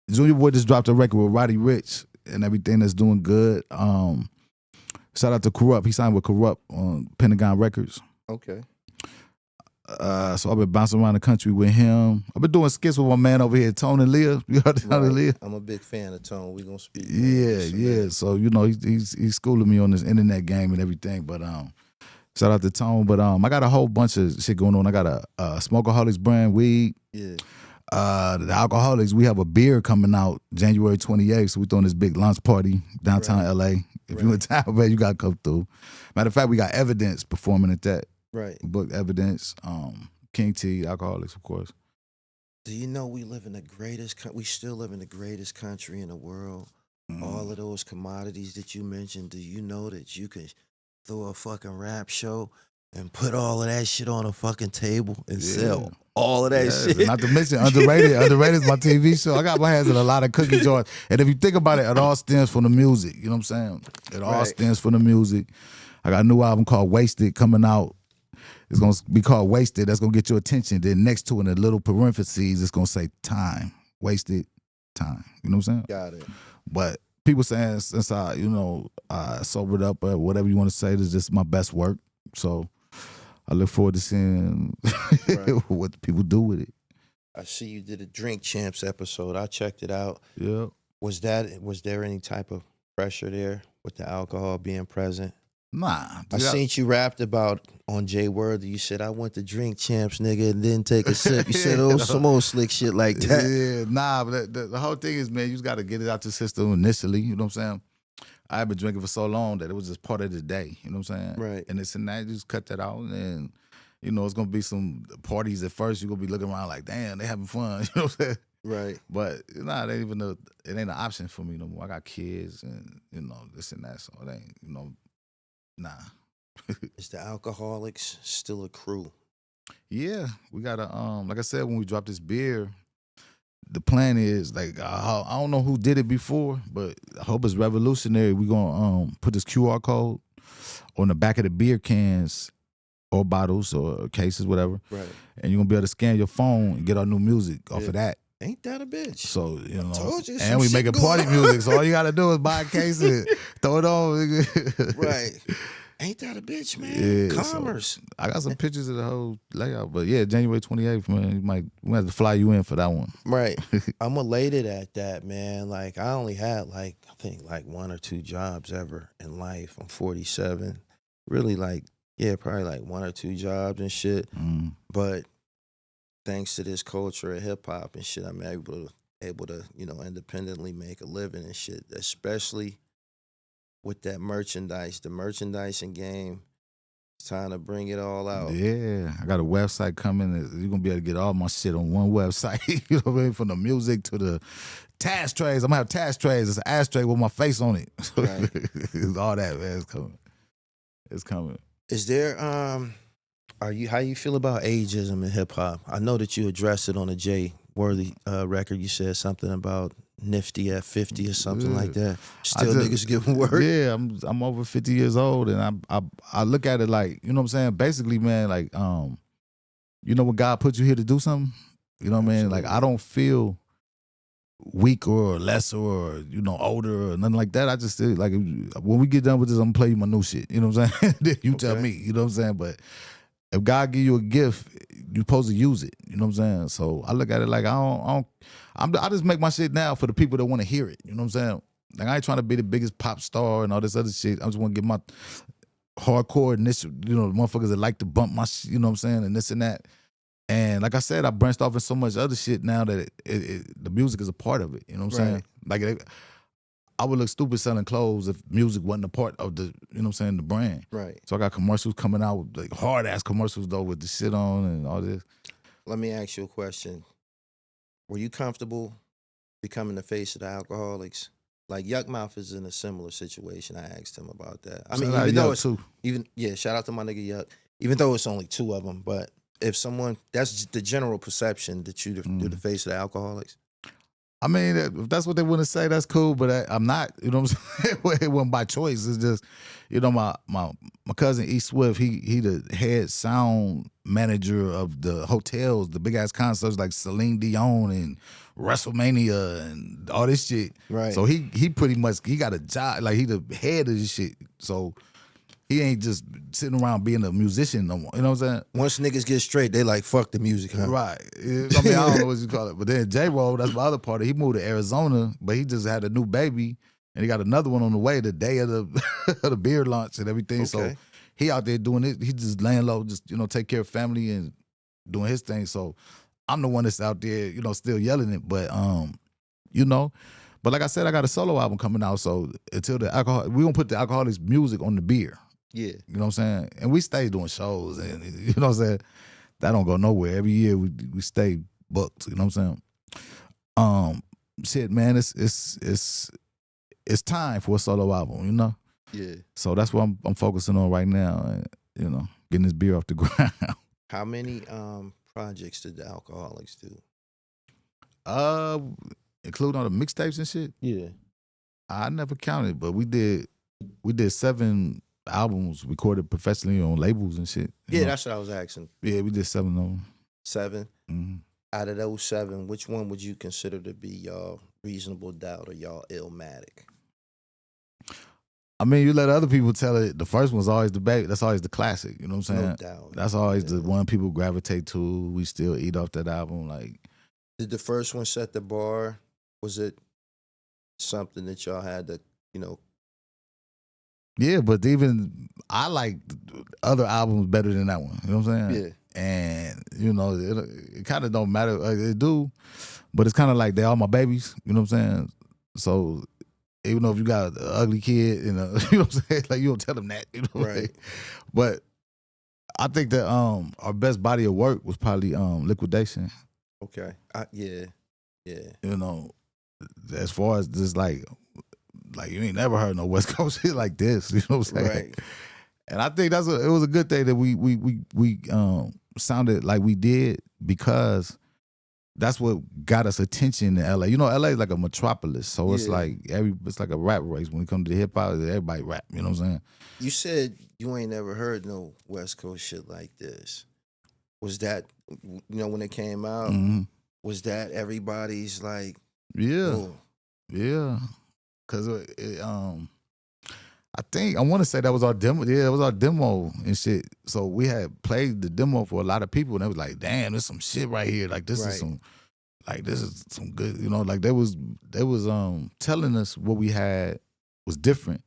Junior Boy just dropped a record with Roddy Ricch and everything that's doing good. Shout out to Corrupt. He signed with Corrupt on Pentagon Records. Okay. So I've been bouncing around the country with him. I've been doing skits with my man over here, Tone and Leah. You heard Tone and Leah? I'm a big fan of Tone. We gonna speak. Yeah. So he's schooling me on this internet game and everything. But shout out to Tone. But I got a whole bunch of shit going on. I got a Smokeaholics brand weed. Yeah. The Alkaholiks, we have a beer coming out January 28th. So we're throwing this big lunch party downtown LA. If you in town, man, you gotta come through. Matter of fact, we got Evidence performing at that. Right. Booked Evidence, King T, Alkaholiks, of course. Do you know we still live in the greatest country in the world? All of those commodities that you mentioned, do you know that you can throw a fucking rap show and put all of that shit on a fucking table and sell all of that shit? Not to mention Underrated. Underrated is my TV show. I got my hands in a lot of cookie jars. And if you think about it, it all stems from the music. You know what I'm saying? It all stems from the music. I got a new album called Wasted coming out. It's going to be called Wasted. That's going to get your attention. Then next to it, in a little parentheses, it's going to say time. Wasted time. You know what I'm saying? Got it. But people saying since I sobered up or whatever you want to say, this is just my best work. So I look forward to seeing what the people do with it. I see you did a Drink Champs episode. I checked it out. Yeah. Was there any type of pressure there with the alcohol being present? Nah. I seen you rapped about on Jay Worthy. You said, I went to Drink Champs, nigga, and didn't take a sip. You said, some old slick shit like that. Yeah, nah, but the whole thing is, man, you just got to get it out the system initially. You know what I'm saying? I've been drinking for so long that it was just part of the day. You know what I'm saying? Right. And it's in that, you just cut that out. And, it's going to be some parties at first. You're going to be looking around like, damn, they having fun. You know what I'm saying? Right. But, it ain't an option for me no more. I got kids and, this and that. So it ain't, nah. Is the Alkaholiks still a crew? Yeah, we got like I said, when we dropped this beer, the plan is like I don't know who did it before, but I hope it's revolutionary. We're gonna put this QR code on the back of the beer cans or bottles or cases, whatever. Right. And you're gonna be able to scan your phone and get our new music off of that. Ain't that a bitch? So, told you, and we making party music. So all you gotta do is buy a case and throw it on. Right. Ain't that a bitch, man? Yeah, Commerce. So I got some pictures of the whole layout. But yeah, January 28th, man, we have to fly you in for that one. Right. I'm elated at that, man. Like, I only had I think one or two jobs ever in life. I'm 47. Really probably one or two jobs and shit. Mm. But thanks to this culture of hip hop and shit, I'm able to independently make a living and shit, especially with that merchandise, the merchandising game. It's time to bring it all out. Yeah, I got a website coming. You're going to be able to get all my shit on one website. You know what I mean? From the music to the task trays. I'm going to have task trays. It's an ashtray with my face on it. Right. It's all that, man. It's coming. It's coming. Is there are you how you feel about ageism in hip hop? I know that you addressed it on a Jay Worthy record. You said something about Nifty at 50 or something like Yeah. that. Still niggas giving work. Yeah, I'm over 50 years old, and I look at it like, you know what I'm saying. Basically, man, like you know when God put you here to do something, you know what I mean. Like I don't feel weaker or lesser or older or nothing like that. I just feel like when we get done with this, I'm gonna play you my new shit. You know what I'm saying? Then you tell me. You know what I'm saying? But if God give you a gift, you supposed to use it. You know what I'm saying? So I look at it like I just make my shit now for the people that want to hear it. You know what I'm saying? Like I ain't trying to be the biggest pop star and all this other shit. I just want to get my hardcore and this, motherfuckers that like to bump my shit, you know what I'm saying, and this and that. And like I said, I branched off in so much other shit now that the music is a part of it. You know what I'm saying? Like I would look stupid selling clothes if music wasn't a part of the, you know what I'm saying, the brand. Right. So I got commercials coming out, with like hard ass commercials though, with the shit on and all this. Let me ask you a question. Were you comfortable becoming the face of the Alcoholics? Like Yuck Mouth is in a similar situation. I asked him about that. I mean, even though it's shout out to my nigga Yuck. Even though it's only two of them, but if someone, that's the general perception that you do the face of the Alcoholics. I mean, if that's what they want to say, that's cool. But I'm not. You know what I'm saying? It wasn't by choice. It's just, my cousin E Swift. He the head sound manager of the hotels, the big ass concerts like Celine Dion and WrestleMania and all this shit. Right. So he pretty much got a job. Like he the head of this shit. So he ain't just sitting around being a musician no more. You know what I'm saying? Once niggas get straight, they like, fuck the music, huh? Right. I mean, I don't know what you call it. But then J-Roll, that's my other party. He moved to Arizona, but he just had a new baby, and he got another one on the way the day of the of the beer launch and everything. So he out there doing it. He just laying low, just, take care of family and doing his thing. So I'm the one that's out there, still yelling it. But, but like I said, I got a solo album coming out. So until we gonna put the Alkaholiks music on the beer. Yeah. You know what I'm saying? And we stay doing shows and you know what I'm saying? That don't go nowhere. Every year we stay booked, you know what I'm saying? Shit, man, it's time for a solo album, Yeah. So that's what I'm focusing on right now, and, getting this beer off the ground. How many projects did the Alkaholiks do? Including all the mixtapes and shit? Yeah. I never counted, but we did 7 albums recorded professionally on labels and shit. Yeah, that's what I was asking. Yeah, we did 7 of them. 7? Mm-hmm. Out of those 7, which one would you consider to be y'all Reasonable Doubt or y'all Illmatic? I mean, you let other people tell it. The first one's always the baby. That's always the classic. You know what I'm saying? No doubt. That's always the one people gravitate to. We still eat off that album. Like, did the first one set the bar? Was it something that y'all had to, Yeah, but even I like other albums better than that one. You know what I'm saying? Yeah. And it kind of don't matter. It do, but it's kind of like they all my babies. You know what I'm saying? So even though if you got an ugly kid, you know what I'm saying, like you don't tell them that. You know what I'm saying? But I think that our best body of work was probably Liquidation. Okay. Yeah. As far as just like you ain't never heard no West Coast shit like this. You know what I'm saying? Right. And I think it was a good thing that we sounded like we did, because that's what got us attention in LA. LA is like a metropolis, so it's like it's like a rap race when it comes to hip hop. Everybody rap. You know what I'm saying? You said you ain't never heard no West Coast shit like this. Was that when it came out? Mm-hmm. Was that everybody's like? Yeah, oh. yeah. Cause I want to say that was our demo. Yeah, it was our demo and shit. So we had played the demo for a lot of people, and they was like, "Damn, there's some shit right here. Like this is some good." Like they was telling us what we had was different.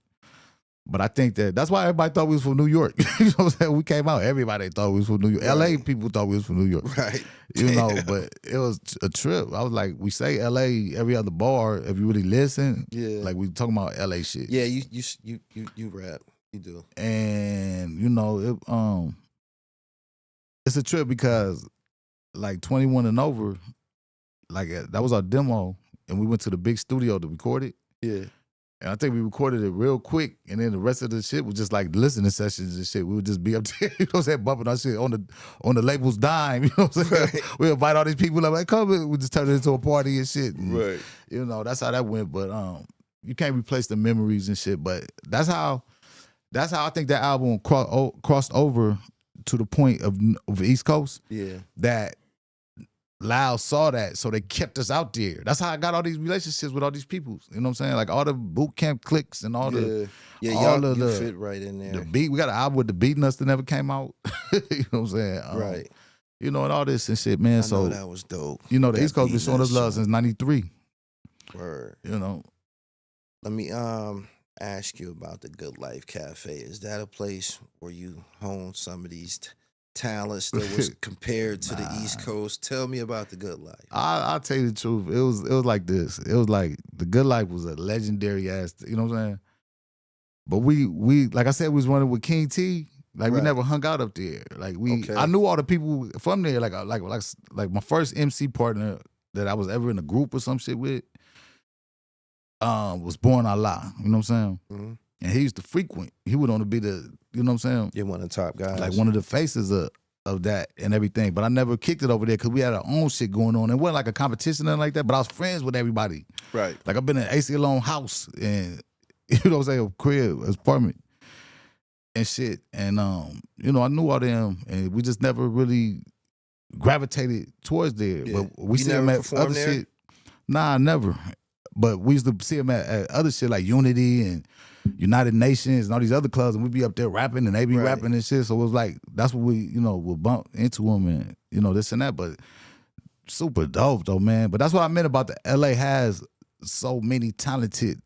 But I think that's why everybody thought we was from New York. You know what I'm saying? We came out, everybody thought we was from New York. Right. LA people thought we was from New York. Right. But it was a trip. I was like, we say LA every other bar. If you really listen, like we talking about LA shit. Yeah, you rap. You do. And it's a trip because like 21 and over, like that was our demo, and we went to the big studio to record it. Yeah. And I think we recorded it real quick, and then the rest of the shit was just like listening sessions and shit. We would just be up there, you know what I'm saying, bumping our shit on the label's dime, you know what I'm saying? Right. We invite all these people up, like, come in. We just turn it into a party and shit. And, Right. you know, that's how that went. But you can't replace the memories and shit. But that's how I think that album crossed over to the point of the East Coast. Yeah. That Loud saw that, so they kept us out there. That's how I got all these relationships with all these people. You know what I'm saying? Like all the boot camp cliques and all the y'all fit right in there. the beat. We got an album with the Beating Us that never came out. You know what I'm saying? Right. You know, and all this and shit, man. I so know that was dope. You know, the That East Coast been Beating showing us Us love joint. since '93. Word. You know. Let me ask you about the Good Life Cafe. Is that a place where you hone some of these talents that was compared to the East Coast? Tell me about the Good Life. I'll tell you the truth. It was like this. It was like the Good Life was a legendary ass. You know what I'm saying? But we like I said, we was running with King T. Like we Right. never hung out up there. Like Okay. I knew all the people from there. Like my first MC partner that I was ever in a group or some shit with, was Born Allah. You know what I'm saying? Mm-hmm. And he used to frequent. He would only be the, you know what I'm saying? You're one of the top guys. Like one of the faces of that and everything. But I never kicked it over there because we had our own shit going on. It wasn't like a competition or nothing like that, but I was friends with everybody. Right. Like I've been in AC Alone house and, you know what I'm saying, a crib, apartment and shit. And, you know, I knew all them and we just never really gravitated towards there. Yeah. But we You see never them at performed other there? shit. Nah, never. But we used to see them at other shit like Unity and United Nations and all these other clubs, and we'd be up there rapping and they be Right. rapping and shit. So it was like, that's what we, you know, would bump into them and, you know, this and that. But super dope though, man. But that's what I meant about the LA has so many talented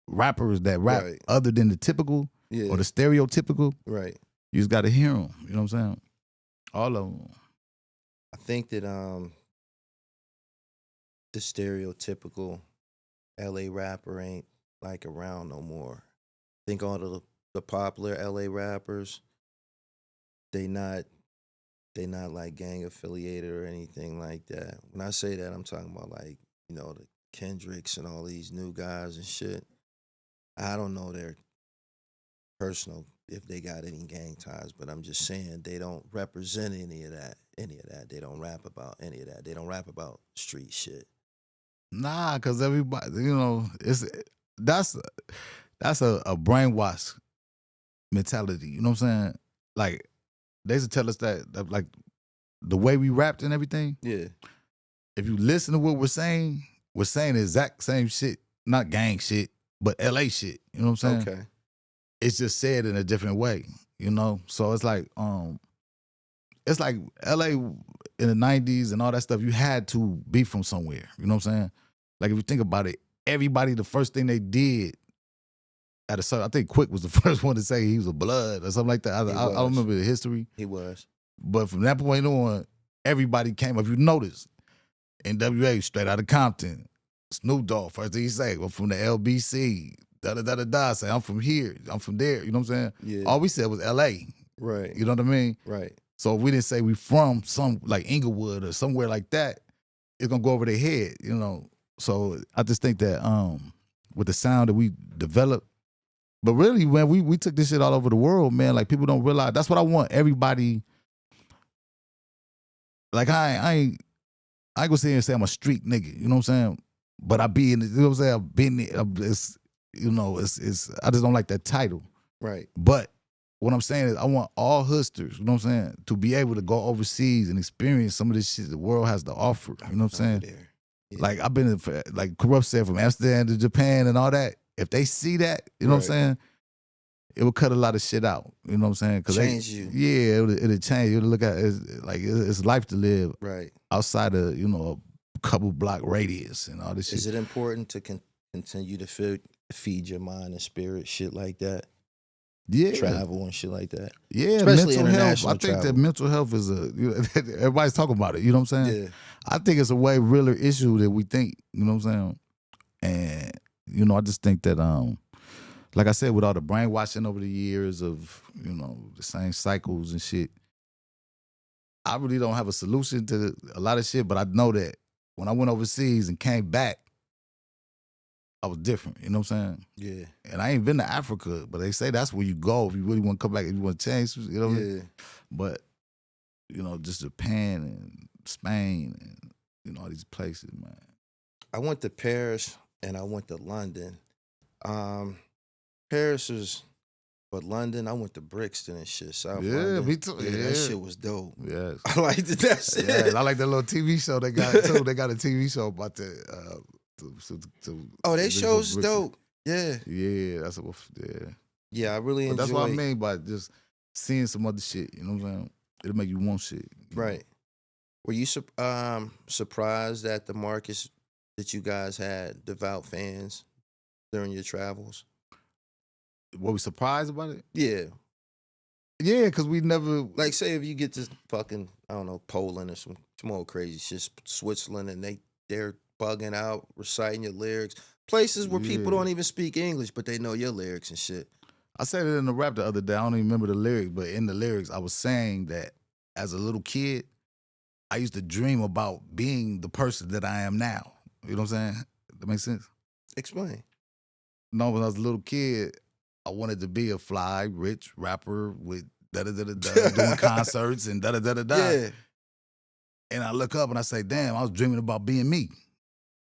rappers that rap Right. other than the typical Yeah. or the stereotypical. Right. You just got to hear them. You know what I'm saying? All of them. I think that the stereotypical LA rapper ain't like around no more. I think all the popular LA rappers, they not like gang affiliated or anything like that. When I say that, I'm talking about like, you know, the Kendricks and all these new guys and shit. I don't know their personal if they got any gang ties, but I'm just saying they don't represent any of that. They don't rap about any of that. They don't rap about street shit. Nah, because everybody, you know, that's a brainwash mentality. You know what I'm saying? Like, they used to tell us that like the way we rapped and everything, Yeah. if you listen to what we're saying the exact same shit, not gang shit, but LA shit. You know what I'm saying? Okay. It's just said in a different way, you know? So it's like LA in the 90s and all that stuff, you had to be from somewhere. You know what I'm saying? Like if you think about it, everybody, the first thing they did at a certain, I think Quick was the first one to say he was a blood or something like that. I don't remember the history. He was. But from that point on, everybody came. If you notice, NWA straight out of Compton, Snoop Dogg, first thing he say, well, from the LBC, da-da-da-da-da, say, I'm from here, I'm from there, you know what I'm saying? Yeah. All we said was LA, Right. you know what I mean? Right. So if we didn't say we from some, like Inglewood or somewhere like that, it's gonna go over their head, you know? So I just think that with the sound that we developed, but really, when we took this shit all over the world, man, like people don't realize, that's what I want everybody, like I ain't gonna sit here and say I'm a street nigga, you know what I'm saying? But I be in it, you know what I'm saying? I've been there, it's, you know, it's I just don't like that title. Right. But what I'm saying is I want all hustlers, you know what I'm saying, to be able to go overseas and experience some of this shit the world has to offer, you know what I'm saying? There. Yeah. Like I've been, like Corrupt said, from Amsterdam to Japan and all that. If they see that, you know what I'm saying, it will cut a lot of shit out. You know what I'm saying? Change you. Yeah, it'll change. It'll look at it like it's life to live Right. outside of, you know, a couple block radius and all this shit. Is it important to continue to feed your mind and spirit, shit like that? Yeah. Travel and shit like that. Yeah, Especially mental health. international I think travel. that mental health is everybody's talking about it. You know what I'm saying? Yeah. I think it's a way realer issue than we think. You know what I'm saying? And you know, I just think that like I said, with all the brainwashing over the years of, you know, the same cycles and shit, I really don't have a solution to a lot of shit. But I know that when I went overseas and came back, I was different. You know what I'm saying? Yeah. And I ain't been to Africa, but they say that's where you go if you really want to come back, if you want to change. You know what I mean? Yeah. But just Japan and Spain and all these places, man. I went to Paris and I went to London. Paris was, but London, I went to Brixton and shit. South London. Me too. Yeah, that shit was dope. Yes. I liked it. That shit. Yeah, and I like that little TV show they got too. They got a TV show about the. Oh, they shows dope. Yeah. Yeah, that's what. Yeah. Yeah, I really enjoy. That's what I mean by just seeing some other shit. You know what I'm saying? It'll make you want shit. Right. Were you surprised at the markets that you guys had, devout fans, during your travels? Were we surprised about it? Yeah. Yeah, because we never... Like, say if you get to fucking, I don't know, Poland or some old crazy shit, Switzerland, and they're bugging out, reciting your lyrics. Places where people don't even speak English, but they know your lyrics and shit. I said it in the rap the other day. I don't even remember the lyrics, but in the lyrics, I was saying that as a little kid, I used to dream about being the person that I am now. You know what I'm saying? That makes sense? Explain. No, when I was a little kid, I wanted to be a fly, rich rapper with da-da-da-da-da, doing concerts and da-da-da-da-da. Yeah. And I look up and I say, damn, I was dreaming about being me.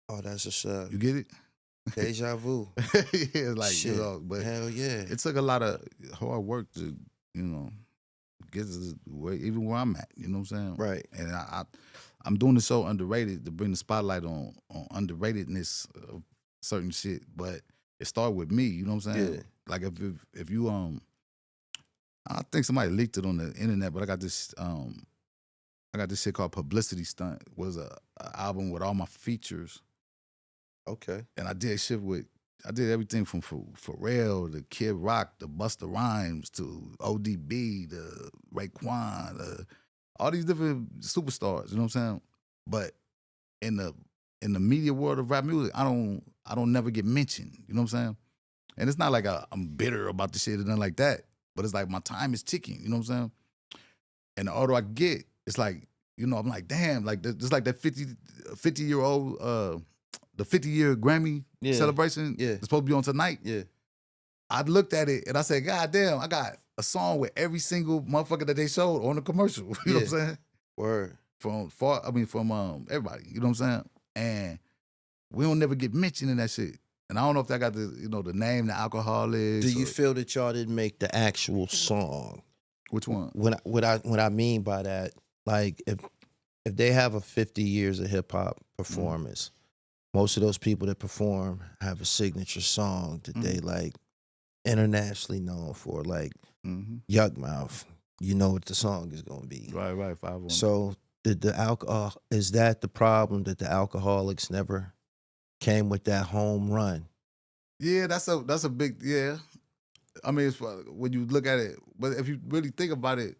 Oh, that's what's up. You get it? Deja vu. Yeah, like, shit. But hell yeah. it took a lot of hard work to, get to even where I'm at. You know what I'm saying? Right. And I'm doing the show Underrated to bring the spotlight on underratedness of certain shit. But it started with me. You know what I'm saying? Yeah. Like if you I think somebody leaked it on the internet, but I got this shit called Publicity Stunt. It was a album with all my features. Okay. And I did everything from Pharrell to Kid Rock to Busta Rhymes to ODB to Raekwon, all these different superstars. You know what I'm saying? But in the media world of rap music, I don't never get mentioned. You know what I'm saying? And it's not like I'm bitter about the shit or nothing like that. But it's like my time is ticking. You know what I'm saying? And the older I get, it's like, I'm like, damn, like just like that 50-year-old. The 50-year Grammy celebration is supposed to be on tonight. Yeah. I looked at it and I said, God damn, I got a song with every single motherfucker that they showed on the commercial. You know what I'm saying? Word. From everybody. You know what I'm saying? And we don't never get mentioned in that shit. And I don't know if that got the name, the Alkaholiks. Do you feel that y'all didn't make the actual song? Which one? What I mean by that, like if they have a 50 years of hip hop performance. Most of those people that perform have a signature song that they like internationally known for, like Yuck Mouth. You know what the song is going to be. Right, 5-1. So did the alcohol, is that the problem that the Alkaholiks never came with that home run? Yeah, that's a big, yeah. I mean, it's, when you look at it, but if you really think about it,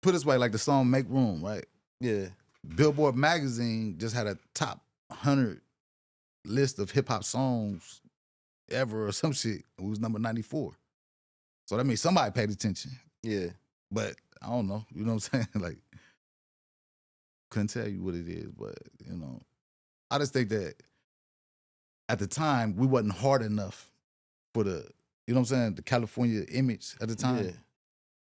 put it this way, like the song Make Room, right? Yeah. Billboard magazine just had a top 100 list of hip hop songs ever or some shit. It was number 94. So that means somebody paid attention. Yeah. But I don't know. You know what I'm saying? Like, couldn't tell you what it is, but I just think that at the time we wasn't hard enough for the, you know what I'm saying, the California image at the time. Yeah.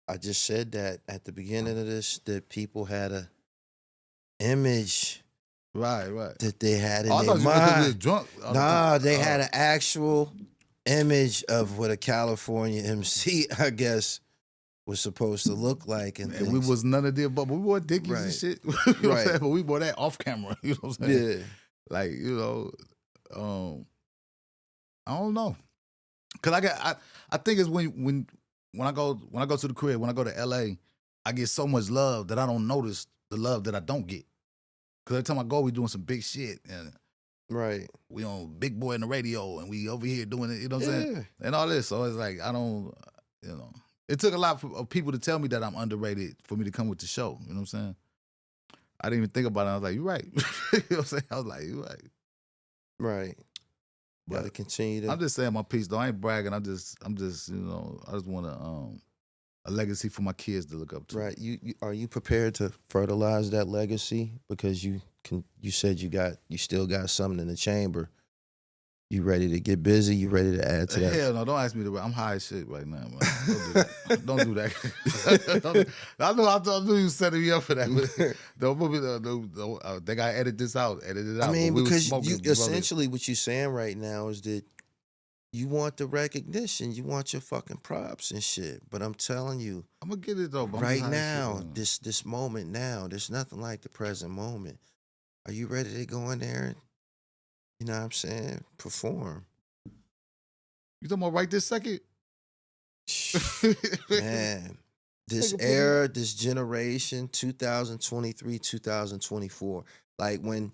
I just said that at the beginning of this, that people had a image. Right. That they had in I their thought mind. You were drunk. Nah, they had an actual image of what a California MC, I guess, was supposed to look like. And we was none of the above. We wore Dickies and shit. You know what I'm saying? But we wore that off camera. You know what I'm saying? Yeah. Like, I don't know. Cause I think it's when I go to the crib, when I go to LA, I get so much love that I don't notice the love that I don't get. Cause every time I go, we doing some big shit, and we on Big Boy in the radio, and we over here doing it. You know what I'm saying? And all this. So it's like I don't, It took a lot of people to tell me that I'm underrated for me to come with the show. You know what I'm saying? I didn't even think about it. I was like, you're right. You know what I'm saying? I was like, you're right. Right. Got to continue to. I'm just saying my piece though. I ain't bragging. I'm just, I just want a legacy for my kids to look up to. Right. You are you prepared to fertilize that legacy? Because you said you still got something in the chamber. You ready to get busy? You ready to add to that? Hell no, don't ask me to rap. I'm high as shit right now, man. Don't do that. I knew you was setting me up for that. But they gotta edit this out. Edit it out. I mean, When we was because smoking, you we wrote it. essentially what you're saying right now is that you want the recognition, you want your fucking props and shit. But I'm telling you, I'm gonna get it though. But I'm right just high as now, shit, man. this moment now, there's nothing like the present moment. Are you ready to go in there and, you know what I'm saying, perform? You talking about right this second? Man, this Nigga, put era, this generation, 2023, 2024, like when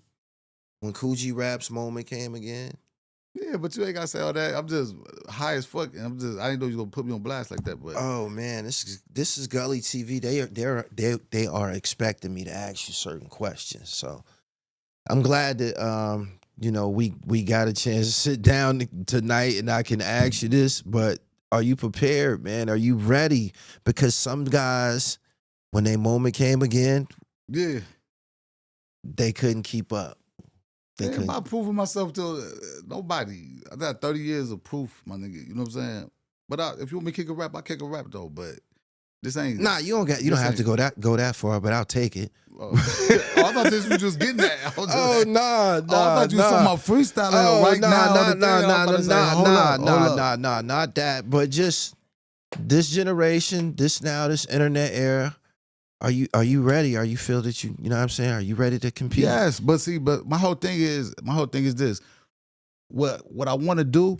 Coogee Rap's moment came again. Yeah, but you ain't gotta say all that. I'm just high as fuck. And I didn't know you was gonna put me on blast like that. But Oh man, this is Gully TV. They are expecting me to ask you certain questions. So I'm glad that you know we got a chance to sit down tonight and I can ask you this. But are you prepared, man? Are you ready? Because some guys, when their moment came again, yeah, they couldn't keep up. They man, couldn't. I'm proving myself to nobody. I got 30 years of proof, my nigga. You know what I'm saying? But if you want me to kick a rap, I kick a rap though. But this ain't. Nah, you don't have to go that far, but I'll take it. Oh, I thought this was just getting that. I thought you was talking about freestyling right now. Not that. But just this generation, this internet era. Are you ready? Are you feel that you know what I'm saying? Are you ready to compete? Yes, but my whole thing is this. What I want to do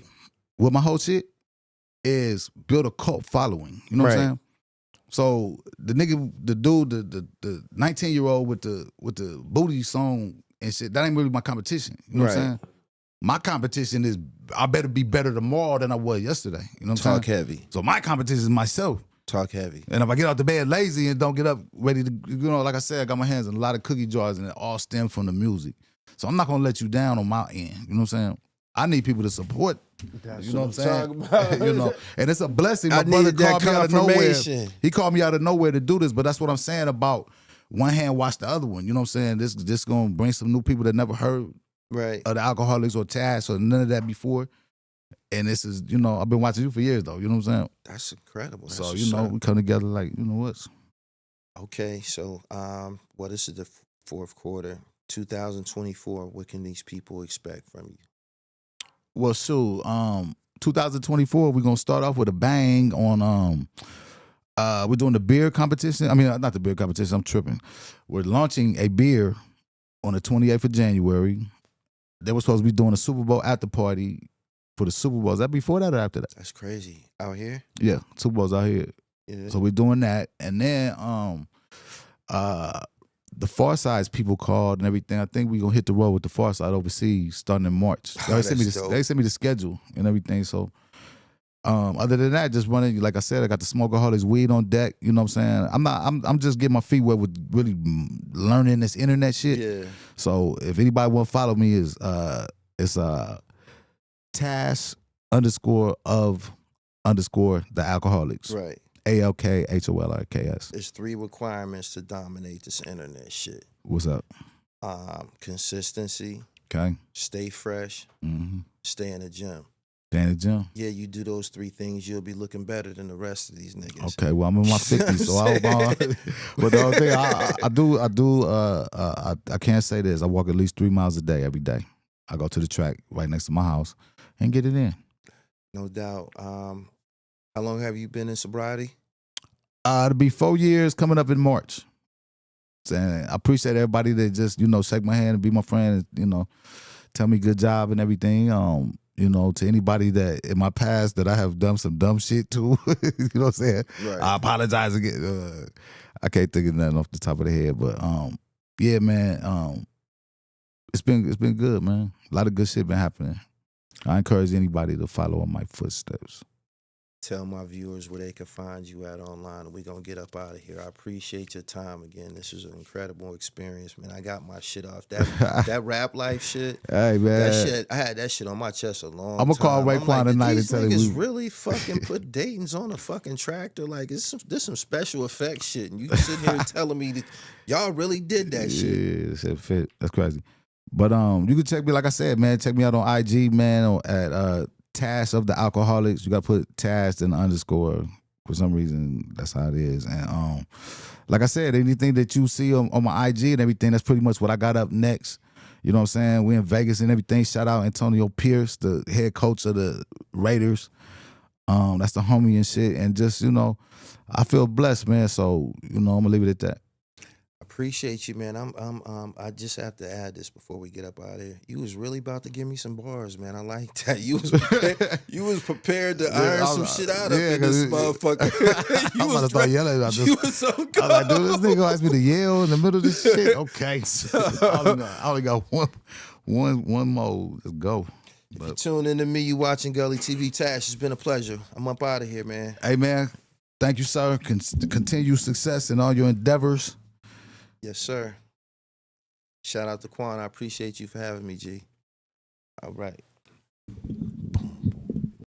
with my whole shit is build a cult following. You know what I'm saying? So the dude, the 19-year-old with the booty song and shit, that ain't really my competition. You know what I'm saying? My competition is I better be better tomorrow than I was yesterday. You know what I'm saying? Talk heavy. So my competition is myself. Talk heavy. And if I get out the bed lazy and don't get up ready to, you know, like I said, I got my hands in a lot of cookie jars and it all stem from the music. So I'm not gonna let you down on my end. You know what I'm saying? I need people to support. You know what I'm saying? You know, and it's a blessing. My brother called me out of nowhere. He called me out of nowhere to do this, but that's what I'm saying about one hand wash the other one. You know what I'm saying? This gonna bring some new people that never heard of the Alkaholiks or Tash or none of that before. And this is, you know, I've been watching you for years though. You know what I'm saying? That's incredible. So, you know, we come together like, you know what? Okay, so well, this is the fourth quarter, 2024. What can these people expect from you? Well, shoot, 2024, we're gonna start off with a bang on we're doing the beer competition. I mean, not the beer competition, I'm tripping. We're launching a beer on the 28th of January. They were supposed to be doing a Super Bowl after party for the Super Bowl. Is that before that or after that? That's crazy. Out here? Yeah, Super Bowl's out here. Yeah. So we're doing that. And then the Far Side's people called and everything. I think we're gonna hit the road with the Far Side overseas starting in March. They sent me the schedule and everything. So other than that, just running, like I said, I got the Smokeaholics weed on deck. You know what I'm saying? I'm just getting my feet wet with really learning this internet shit. Yeah. So if anybody want to follow me, it's Tash _of_ the Alkaholiks. Right. ALKHOLIKS. There's 3 requirements to dominate this internet shit. What's up? Consistency. Okay. Stay fresh. Stay in the gym. Stay in the gym. Yeah, you do those 3 things, you'll be looking better than the rest of these niggas. Okay, well I'm in my 50s, so but the other thing I can't say this. I walk at least 3 miles a day every day. I go to the track right next to my house and get it in. No doubt. How long have you been in sobriety? It'll be 4 years coming up in March. And I appreciate everybody that just, you know, shake my hand and be my friend and, you know, tell me good job and everything. You know, to anybody that in my past that I have done some dumb shit to, you know what I'm saying? Right. I apologize again. I can't think of nothing off the top of the head, but yeah, man, it's been good, man. A lot of good shit been happening. I encourage anybody to follow in my footsteps. Tell my viewers where they can find you at online, and we're going to get up out of here. I appreciate your time again. This was an incredible experience, man. I got my shit off. That rap life shit. Hey, man. That shit, I had that shit on my chest a long time. I'm going to call Raekwon tonight and tell him. These niggas really fucking put Dayton's on a fucking tractor. Like, this some special effects shit, and you sitting here telling me that y'all really did that shit. Yeah, that's crazy. But you can check me, like I said, man. Check me out on IG, man, at Tash of the Alkaholiks. You got to put Tash and underscore. For some reason, that's how it is. And like I said, anything that you see on my IG and everything, that's pretty much what I got up next. You know what I'm saying? We in Vegas and everything. Shout out Antonio Pierce, the head coach of the Raiders. That's the homie and shit. And just, I feel blessed, man. So, I'm gonna leave it at that. Appreciate you, man. I just have to add this before we get up out of here. You was really about to give me some bars, man. I like that. You was prepared to iron some shit out up in this motherfucker. I'm about to start yelling about this. You was so good. I was like, dude, this nigga gonna ask me to yell in the middle of this shit. Okay. I only got one more. Let's go. If you tune in to me, you watching Gully TV. Tash, it's been a pleasure. I'm up out of here, man. Hey, man. Thank you, sir. Continue success in all your endeavors. Yes, sir. Shout out to Quan. I appreciate you for having me, G. All right.